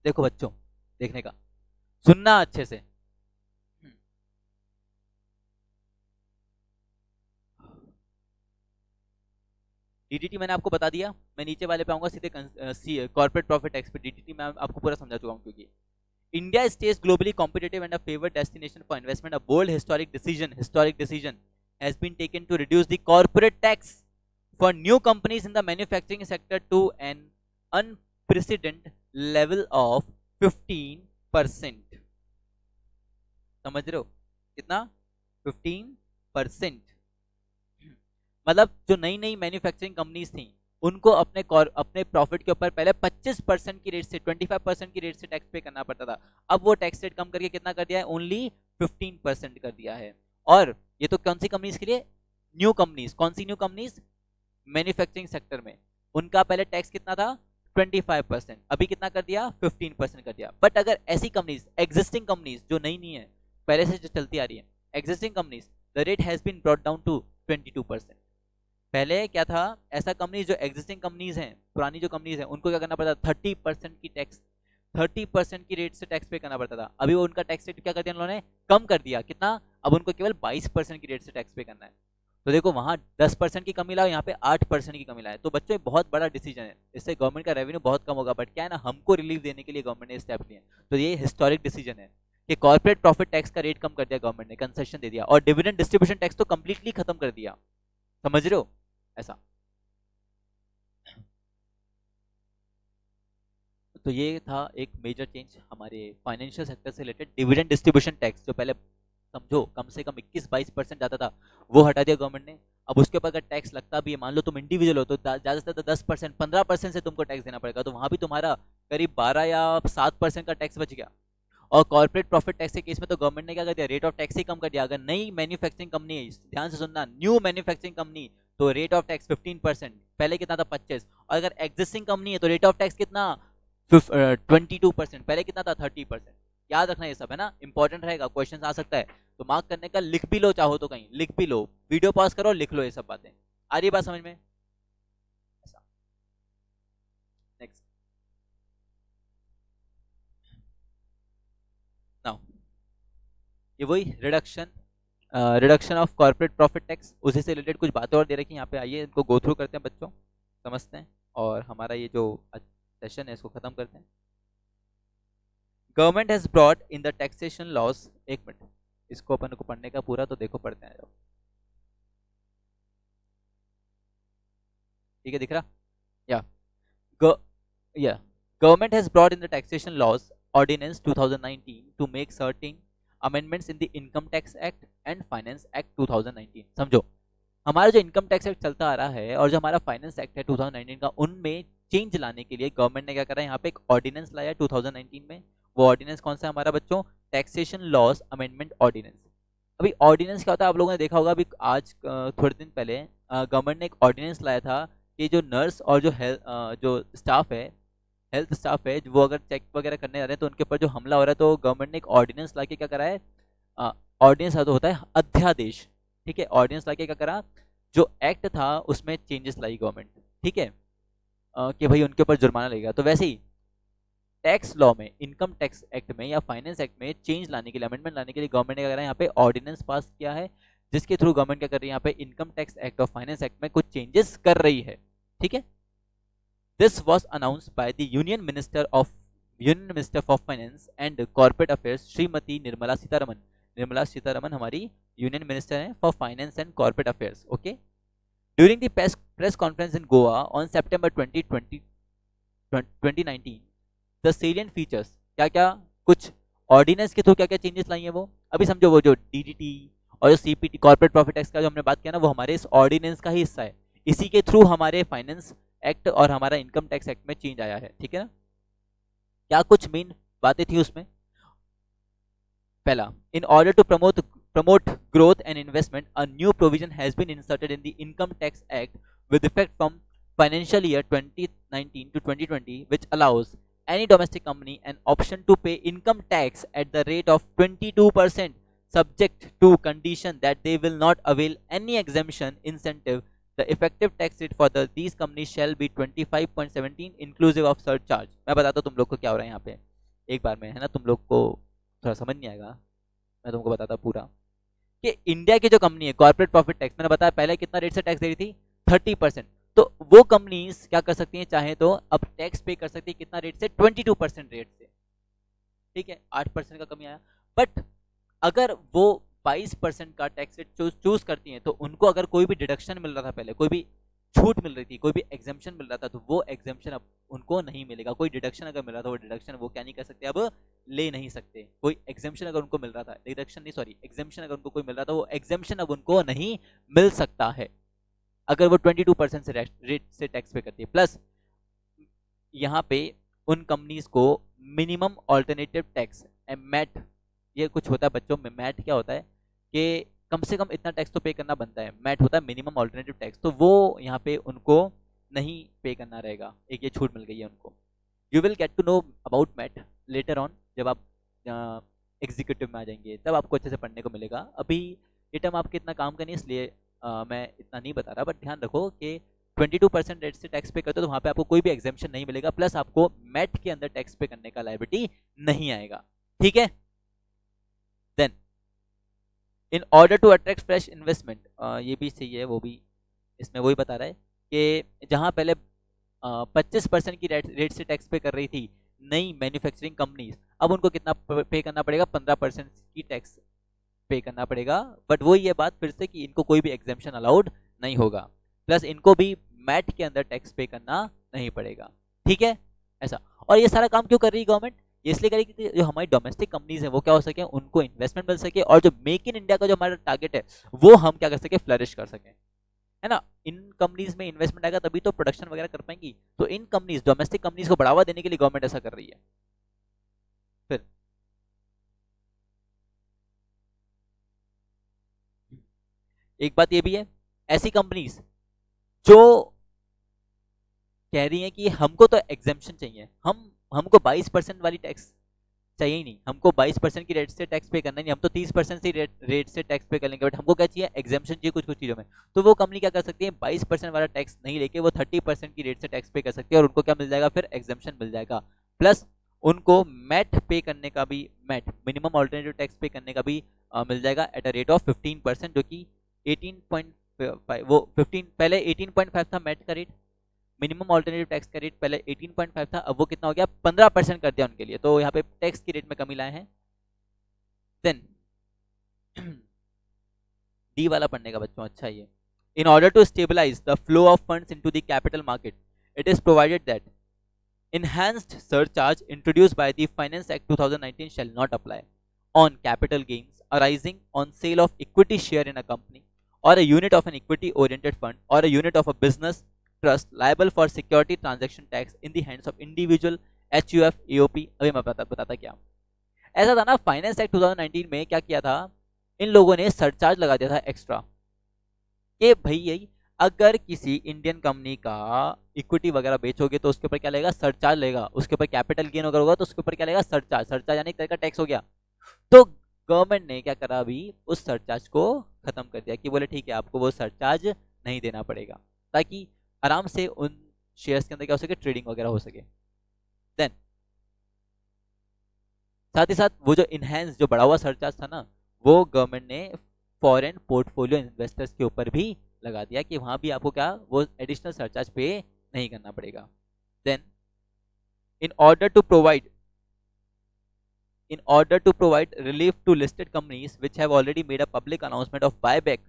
देखो बच्चों, देखने का, सुनना अच्छे से। डीडीटी मैंने आपको बता दिया, मैं नीचे वाले पे आऊंगा सीधे कॉर्पोरेट प्रॉफिट टैक्स पे। डीडीटी मैं आपको पूरा समझा चुका हूं, क्योंकि India stage globally competitive and a favoured destination for investment, a bold historic decision has been taken to reduce the corporate tax for new companies in the manufacturing sector to an unprecedented level of 15%. समझ रहे हो कितना? 15%। मतलब जो नई नई मैन्युफैक्चरिंग कंपनीज थी उनको अपने प्रॉफिट के ऊपर पहले 25% की रेट से 25% की रेट से टैक्स पे करना पड़ता था। अब वो टैक्स रेट कम करके कितना कर दिया है? ओनली 15% कर दिया है। और ये तो कौन सी कंपनीज के लिए? New companies. कौन सी न्यू कंपनीज? मैन्युफैक्चरिंग सेक्टर में। उनका पहले टैक्स कितना था? 25%, अभी कितना कर दिया? 15% कर दिया। बट अगर ऐसी कंपनीज, एग्जिस्टिंग कंपनीज जो नई नहीं है, पहले से जो चलती आ रही है, existing companies, the rate has been brought down to 22%। पहले क्या था? ऐसा कंपनीज जो एग्जिस्टिंग कंपनीज हैं, पुरानी जो कंपनीज हैं, उनको क्या करना पड़ता था? 30% की टैक्स, 30% की रेट से टैक्स पे करना पड़ता था। अभी वो उनका टैक्स रेट क्या कर दिया उन्होंने? कम कर दिया। कितना? अब उनको केवल 22% की रेट से टैक्स पे करना है। तो देखो वहां 10% की कमी लाओ, यहाँ पे 8% की कमी लाए। तो बच्चों बहुत बड़ा डिसीजन है, इससे गवर्नमेंट का रेवेन्यू बहुत कम होगा, बट क्या है ना, हमको रिलीफ देने के लिए गवर्नमेंट ने स्टेप लिए। तो ये हिस्टोरिक डिसीजन है कि कॉर्पोरेट प्रॉफिट टैक्स का रेट कम कर दिया गवर्नमेंट ने, कंसेशन दे दिया, और डिविडेंड डिस्ट्रीब्यूशन टैक्स तो कंप्लीटली खत्म कर दिया। समझ रहे हो? ऐसा। तो ये था एक मेजर चेंज हमारे फाइनेंशियल सेक्टर से रिलेटेड। डिविडेंड डिस्ट्रीब्यूशन टैक्स जो पहले समझो कम से कम 21-22% जाता था, वो हटा दिया गवर्नमेंट ने। अब उसके ऊपर अगर टैक्स लगता भी है, मान लो तुम इंडिविजुअल हो, तो ज्यादा से ज्यादा 10%, 15% से तुमको टैक्स देना पड़ेगा। तो वहां भी तुम्हारा करीब 12 या 7% का टैक्स बच गया। और कॉर्पोरेट प्रॉफिट टैक्स के केस में तो गवर्नमेंट ने क्या कर दिया? रेट ऑफ टैक्स ही कम कर दिया। अगर नई मैन्युफैक्चरिंग कंपनी है, ध्यान से सुनना, न्यू मैन्युफैक्चरिंग कंपनी, तो रेट ऑफ टैक्स 15%, पहले कितना था? 25। और अगर एग्जिस्टिंग कंपनी है तो रेट ऑफ टैक्स कितना? 22%, पहले कितना था? 30%। याद रखना ये सब, है ना, इंपॉर्टेंट रहेगा, क्वेश्चन आ सकता है। तो मार्क करने का, लिख भी लो, चाहो तो कहीं लिख भी लो, वीडियो पॉज करो, लिख लो ये सब बातें। आ रही बात समझ में? नेक्स्ट नाउ, ये वही reduction of corporate profit tax, उसी से रिलेटेड कुछ बातें और दे रखी हैं यहाँ पे। आइए इनको गो थ्रू करते हैं बच्चों, समझते हैं, और हमारा ये जो सेशन है इसको खत्म करते हैं। Government has brought in the taxation laws, एक मिनट, इसको अपन को पढ़ने का पूरा, तो देखो पढ़ते हैं। ठीक है, दिख रहा? या yeah, government has brought in the taxation laws ordinance 2019 to make certain amendments in the income tax act and finance act 2019। समझो, हमारा जो इनकम टैक्स एक्ट चलता आ रहा है और जो हमारा फाइनेंस एक्ट है 2019 का, उनमें चेंज लाने के लिए गवर्नमेंट ने क्या करा है? यहाँ पे एक ऑर्डिनेंस लाया 2019 में। वो ऑर्डिनेंस कौन सा है हमारा बच्चों? Taxation laws amendment ordinance. अभी ऑर्डिनेंस क्या होता है? आप लोगों ने देखा होगा, अभी आज थोड़े दिन पहले गवर्नमेंट ने एक ऑर्डिनेंस लाया था कि जो नर्स और जो हेल्थ स्टाफ है, वो अगर चेक वगैरह करने जा रहे हैं तो उनके ऊपर जो हमला हो रहा है, तो गवर्नमेंट ने एक ऑर्डिनेंस लाके क्या करा है? ऑर्डिनेंस तो होता है अध्यादेश, ठीक है, ऑर्डिनेंस लाके क्या करा? जो एक्ट था उसमें चेंजेस लाई गवर्नमेंट, ठीक है, कि भाई उनके ऊपर जुर्माना लगेगा। तो वैसे ही टैक्स लॉ में, इनकम टैक्स एक्ट में या फाइनेंस एक्ट में चेंज लाने के लिए, अमेंडमेंट लाने के लिए गवर्नमेंट ने क्या करा है? यहाँ पे ऑर्डिनेंस पास किया है, जिसके थ्रू गवर्नमेंट क्या कर रही है? यहाँ पे इनकम टैक्स एक्ट और फाइनेंस एक्ट में कुछ चेंजेस कर रही है, ठीक है। This was announced by the union minister for finance and corporate affairs, Shrimati Nirmala Sitharaman. Nirmala Sitharaman हमारी यूनियन मिनिस्टर हैं for finance and corporate affairs, okay. During the press conference in Goa on September 2019, the salient features, क्या क्या कुछ ऑर्डिनेंस के थ्रू क्या क्या चेंजेस लाई है वो अभी समझो। वो जो डीडीटी और जो सीपीटी, कॉर्पोरेट प्रॉफिट टैक्स का जो हमने बात किया ना, वो हमारे इस ऑर्डिनेंस का ही हिस्सा है। इसी के थ्रू हमारे फाइनेंस एक्ट और हमारा इनकम टैक्स एक्ट में चेंज आया है, ठीक है ना। क्या कुछ मेन बातें थी उसमें? पहला, in order to promote growth and investment, a new provision has been inserted in the Income Tax Act with effect from financial year 2019 to 2020, which allows any domestic company an option to pay income tax at the rate of 22%, subject to condition that they will not avail any exemption incentive. The effective tax rate for these companies shall be 25.17 inclusive of surcharge। मैं बताता हूँ तुम लोग को क्या हो रहा है यहाँ पे, एक बार में, है ना, तुम लोग को थोड़ा समझ नहीं आएगा, मैं तुमको बताता पूरा। कि इंडिया की जो कंपनी है, कॉर्पोरेट प्रॉफिट टैक्स, मैंने बताया पहले कितना रेट से टैक्स दे रही थी? 30%। तो वो कंपनीज क्या कर सकती हैं, चाहे तो अब टैक्स पे कर सकती है कितना रेट से? 22% रेट से, ठीक है, 8% का कमी आया। बट अगर वो 22% का टैक्स रेट चूज करती हैं तो उनको अगर कोई भी डिडक्शन मिल रहा था, पहले कोई भी छूट मिल रही थी, कोई भी एग्जाम्पशन मिल रहा था, तो वो एग्जाम्पशन अब उनको नहीं मिलेगा। कोई डिडक्शन अगर मिल रहा था, वो डिडक्शन वो क्या नहीं कर सकते, अब ले नहीं सकते। कोई एग्जाम्पशन अगर उनको मिल रहा था, डिडक्शन नहीं सॉरी एग्जाम्पशन अगर उनको कोई मिल रहा था, वो एग्जाम्पशन अब उनको नहीं मिल सकता है अगर वो 22% से रेट से टैक्स पे करती है। प्लस यहाँ पे उन कंपनीज को मिनिमम ऑल्टरनेटिव टैक्स मैट, ये कुछ होता है बच्चों में, मैट क्या होता है कि कम से कम इतना टैक्स तो पे करना बनता है, मैट होता है मिनिमम ऑल्टरनेटिव टैक्स, तो वो यहाँ पे उनको नहीं पे करना रहेगा। एक ये छूट मिल गई है उनको। You will get to know about mat later on, जब आप एग्जीक्यूटिव में आ जाएंगे तब आपको अच्छे से पढ़ने को मिलेगा। अभी ये टर्म आपके इतना काम का नहीं, इसलिए मैं इतना नहीं बता रहा, बट ध्यान रखो कि 22% रेट से टैक्स पे करते हो तो वहाँ पे आपको कोई भी एग्जाम्पशन नहीं मिलेगा, प्लस आपको मैट के अंदर टैक्स पे करने का लायबिलिटी नहीं आएगा। ठीक है, then in order to attract fresh investment, ये भी सही है, वो भी इसमें वही बता रहा है कि जहाँ पहले 25% की रेट से टैक्स पे कर रही थी नई मैन्युफैक्चरिंग कंपनीज, अब उनको कितना पे करना पड़ेगा, 15% की टैक्स पे करना पड़ेगा। बट वही है बात फिर से कि इनको कोई भी एग्जाम्पशन अलाउड नहीं होगा, प्लस इनको भी मैट के अंदर टैक्स पे करना नहीं पड़ेगा। ठीक है ऐसा। और ये सारा काम क्यों कर रही है गवर्नमेंट, ये इसलिए करेगी कि जो हमारी डोमेस्टिक कंपनीज है वो क्या हो सके, उनको इन्वेस्टमेंट मिल सके, और जो मेक इन इंडिया का जो हमारा टारगेट है वो हम क्या कर सके, फ्लरिश कर सके, है ना। इन कंपनीज में इन्वेस्टमेंट आएगा तभी तो प्रोडक्शन वगैरह कर पाएंगी, तो इन कंपनीज डोमेस्टिक कंपनीज को बढ़ावा देने के लिए गवर्नमेंट ऐसा कर रही है। फिर एक बात ये भी है, ऐसी कंपनीज जो कह रही हैं कि हमको तो एग्जेम्पशन चाहिए, हमको 22% वाली टैक्स चाहिए ही नहीं, हमको 22% की रेट से टैक्स पे करना नहीं, हम तो 30% से रेट से टैक्स पे कर लेंगे, बट हमको क्या चाहिए, एग्जाम्पशन चाहिए कुछ कुछ चीज़ों में। तो वो कंपनी क्या कर सकती है, 22% वाला टैक्स नहीं लेके वो 30% की रेट से टैक्स पे कर सकती है, और उनको क्या मिल जाएगा, फिर एग्जाम्पशन मिल जाएगा। प्लस उनको मैट पे करने का भी, मैट मिनिमम ऑल्टरनेटिव टैक्स पे करने का भी मिल जाएगा एट अ रेट ऑफ 15%, जो कि 18.5, वो 15 पहले 18.5 था मैट का रेट, मिनिमम ऑल्टरनेटिव टैक्स का रेट पहले 18.5 था, अब वो कितना हो गया, 15% कर दिया उनके लिए, तो यहाँ पे टैक्स की रेट में कमी लाए हैं। देन डी वाला पढ़ने का बच्चों अच्छा ही है। In order to stabilise the flow of funds into the capital market, it is provided that enhanced surcharge introduced by the Finance Act 2019 shall not apply on capital gains arising on sale of equity share in a company or a unit of an equity oriented fund or a unit of a business trust liable for security transaction tax in the hands of individual HUF AOP। अभी मैं बताता क्या ऐसा था ना, फाइनेंस एक्ट 2019 में क्या किया था, इन लोगों ने सरचार्ज लगा दिया था एक्स्ट्रा, कि भाई यही अगर किसी इंडियन कंपनी का इक्विटी वगैरह बेचोगे तो उसके ऊपर क्या लगेगा, सरचार्ज लेगा, उसके ऊपर कैपिटल गेन वगैरह होगा तो उसके ऊपर क्या लगेगा, सरचार्ज, सरचार्ज यानी एक तरह का टैक्स हो गया। तो गवर्नमेंट ने क्या करा, अभी उस सरचार्ज को खत्म कर दिया, कि बोले ठीक है आपको वो सरचार्ज नहीं देना पड़ेगा, ताकि आराम से उन शेयर्स के अंदर क्या हो सके, ट्रेडिंग वगैरह हो सके। देन साथ ही साथ वो जो इनहेंस, जो बढ़ा हुआ सरचार्ज था ना, वो गवर्नमेंट ने फॉरेन पोर्टफोलियो इन्वेस्टर्स के ऊपर भी लगा दिया, कि वहां भी आपको क्या, वो एडिशनल सरचार्ज पे नहीं करना पड़ेगा। Then in order to provide relief to listed companies which have already made a public announcement of buyback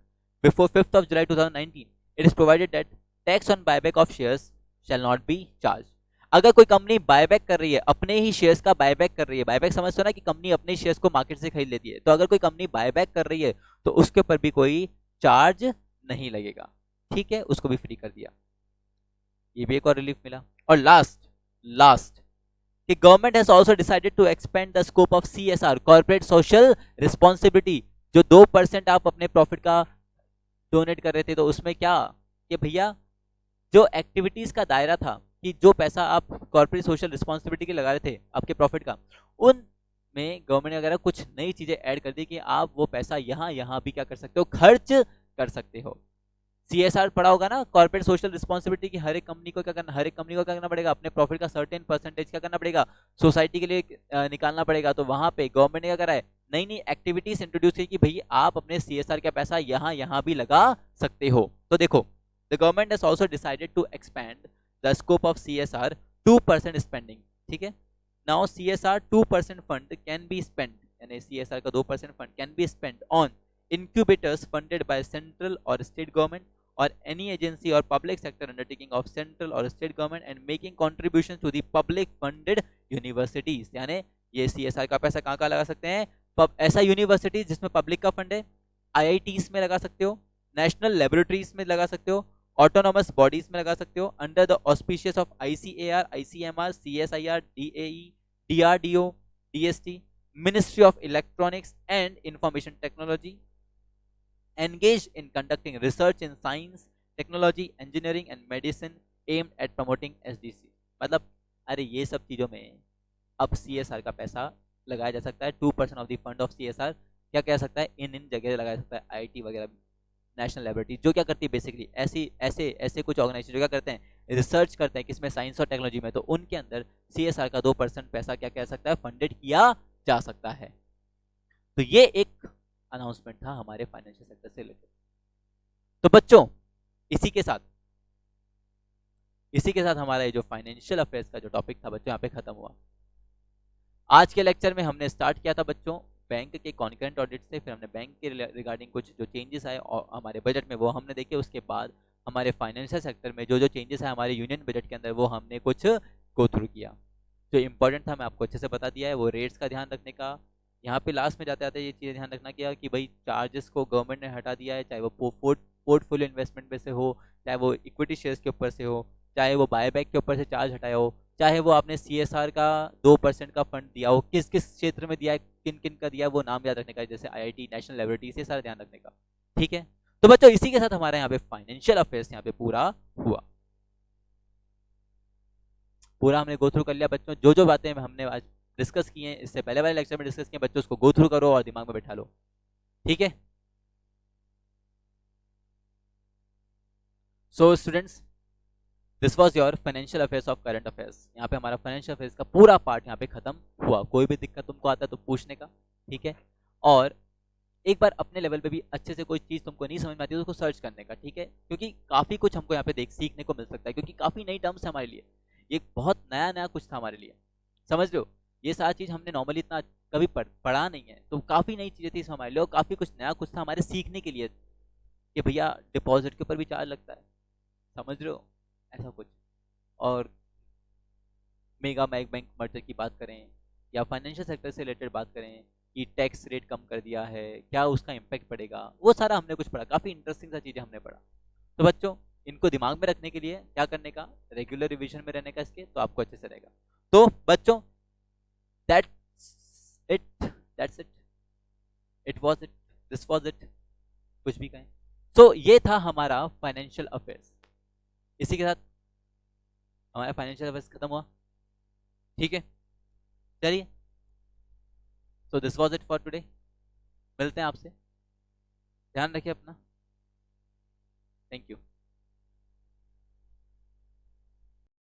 before 5th of July 2019, it is provided that tax on buyback of shares shall not be charge. अगर कोई कंपनी बायबैक कर रही है, अपने ही शेयर्स का बायबैक कर रही है, बायबैक समझते हो ना कि कंपनी अपने शेयर्स को मार्केट से खरीद लेती है, तो अगर कोई कंपनी बायबैक कर रही है तो उसके ऊपर भी कोई चार्ज नहीं लगेगा। ठीक है, उसको भी फ्री कर दिया, ये भी एक और रिलीफ मिला। और लास्ट कि government has also decided to expand the scope of CSR, corporate social responsibility. जो 2% आप अपने प्रॉफिट का डोनेट कर रहे थे, तो उसमें क्या कि भैया जो एक्टिविटीज का दायरा था, कि जो पैसा आप कॉर्पोरेट सोशल रिस्पांसिबिलिटी के लगा रहे थे आपके प्रॉफिट का, उनमें गवर्नमेंट ने अगर कुछ नई चीजें ऐड कर दी, कि आप वो पैसा यहाँ भी क्या कर सकते हो, खर्च कर सकते हो। CSR पढ़ा होगा ना, कॉर्पोरेट सोशल रिस्पांसिबिलिटी, की हर एक कंपनी को क्या करना पड़ेगा, अपने प्रॉफिट का सर्टेन परसेंटेज क्या करना पड़ेगा, सोसाइटी के लिए निकालना पड़ेगा। तो वहां पे गवर्नमेंट ने क्या करा है, नई नई एक्टिविटीज इंट्रोड्यूस की, कि भाई आप अपने CSR का पैसा यहाँ भी लगा सकते हो। तो देखो, the government has also decided to expand the scope of CSR 2% spending. ठीक है, now CSR 2% fund can be spend, यानी CSR का 2% fund can be spend on incubators funded by central or state government or any agency or public sector undertaking of central or state government and making contributions to the public funded universities। यानी ये CSR का पैसा कहाँ कहाँ लगा सकते हैं? ऐसा यूनिवर्सिटीज जिसमें पब्लिक का फंड है, IITs में लगा सकते हो, नेशनल लेबोरेटरीज में लगा सकते हो, ऑटोनोमस बॉडीज में लगा सकते हो, under the auspicious of ICAR, ICMR, CSIR, DAE, DRDO, DST, Ministry of Electronics and Information Technology, engaged in conducting research in science, technology, engineering and medicine aimed at promoting SDC। मतलब अरे ये सब चीजों में अब CSR का पैसा लगाया जा सकता है। 2% of the fund of CSR क्या कह सकता है, इन जगह लगाया सकता है, IIT वगैरह, नेशनल लेबोरेटरी, जो क्या करती है बेसिकली ऐसी ऐसे ऐसे कुछ ऑर्गेनाइजेशन जो क्या करते हैं, रिसर्च करते हैं किसमें, साइंस और टेक्नोलॉजी में, तो उनके अंदर CSR का 2% पैसा क्या कह सकता है, फंडेड किया जा सकता है। तो ये एक अनाउंसमेंट था हमारे फाइनेंशियल सेक्टर से रिलेटेड। तो बच्चों इसी के साथ हमारा ये जो फाइनेंशियल अफेयर्स का जो टॉपिक था बच्चों यहाँ पे खत्म हुआ। आज के लेक्चर में हमने स्टार्ट किया था बच्चों बैंक के कॉन्करेंट ऑडिट से, फिर हमने बैंक के रिगार्डिंग कुछ जो चेंजेस आए और हमारे बजट में वो हमने देखे, उसके बाद हमारे फाइनेंशियल सेक्टर में जो जो चेंजेस आए हमारे यूनियन बजट के अंदर वो हमने कुछ गो थ्रू किया। जो इंपॉर्टेंट था मैं आपको अच्छे से बता दिया है, वो रेट्स का ध्यान रखने का, यहाँ पे लास्ट में जाते आते ये चीज़ें ध्यान रखना किया कि भाई चार्जेस को गवर्नमेंट ने हटा दिया है, चाहे वो पोर्टफोलियो इन्वेस्टमेंट में से हो, चाहे वो इक्विटी शेयर्स के ऊपर से हो, चाहे वो बायबैक के ऊपर से चार्ज हटाया हो, चाहे वो आपने CSR का 2% का फंड दिया हो, किस किस क्षेत्र में दिया है, किन किन का दिया, वो नाम याद रखने का, जैसे IIT, नेशनल लेबोरेटरी, से सारा ध्यान रखने का। ठीक है, तो बच्चों इसी के साथ हमारे यहाँ पे फाइनेंशियल अफेयर्स यहाँ पे पूरा हुआ। पूरा हमने गो थ्रू कर लिया बच्चों, जो जो बातें हमने आज डिस्कस की हैं, इससे पहले वाले लेक्चर में डिस्कस किए बच्चों, उसको गो थ्रू करो और दिमाग में बैठा लो। ठीक है, so students this was your financial affairs of current affairs. यहाँ पे हमारा फाइनेंशियल अफेयर्स का पूरा पार्ट यहाँ पे खत्म हुआ। कोई भी दिक्कत तुमको आता है तो पूछने का, ठीक है, और एक बार अपने लेवल पे भी अच्छे से कोई चीज़ तुमको नहीं समझ में आती है तो उसको सर्च करने का, ठीक है, क्योंकि काफ़ी कुछ हमको यहाँ पे सीखने को मिल सकता है, क्योंकि काफ़ी नई टर्म्स है हमारे लिए, ये बहुत नया नया कुछ था हमारे लिए, समझ लो, ये सारी चीज़ हमने नॉर्मली इतना कभी पढ़ा नहीं है, तो काफ़ी नई चीज़ें थी हमारे लिए और काफ़ी कुछ नया कुछ था हमारे सीखने के लिए कि भैया डिपॉजिट के ऊपर भी चार्ज लगता है, समझ रहे हो, ऐसा कुछ। और मेगा मैग बैंक मर्जर की बात करें या फाइनेंशियल सेक्टर से रिलेटेड बात करें कि टैक्स रेट कम कर दिया है, क्या उसका इम्पैक्ट पड़ेगा, वो सारा हमने कुछ पढ़ा, काफ़ी इंटरेस्टिंग सा चीज़ें हमने पढ़ा। तो बच्चों इनको दिमाग में रखने के लिए क्या करने का, रेगुलर रिवीजन में रहने का इसके, तो आपको अच्छे से रहेगा। तो बच्चों that's it was it, this was it, कुछ भी कहें। तो ये था हमारा फाइनेंशियल अफेयर्स। इसी के साथ हमारा फाइनेंशियल अफेयर्स खत्म हुआ, ठीक है, चलिए, सो this was it for today. मिलते हैं आपसे, ध्यान रखिए अपना, थैंक यू।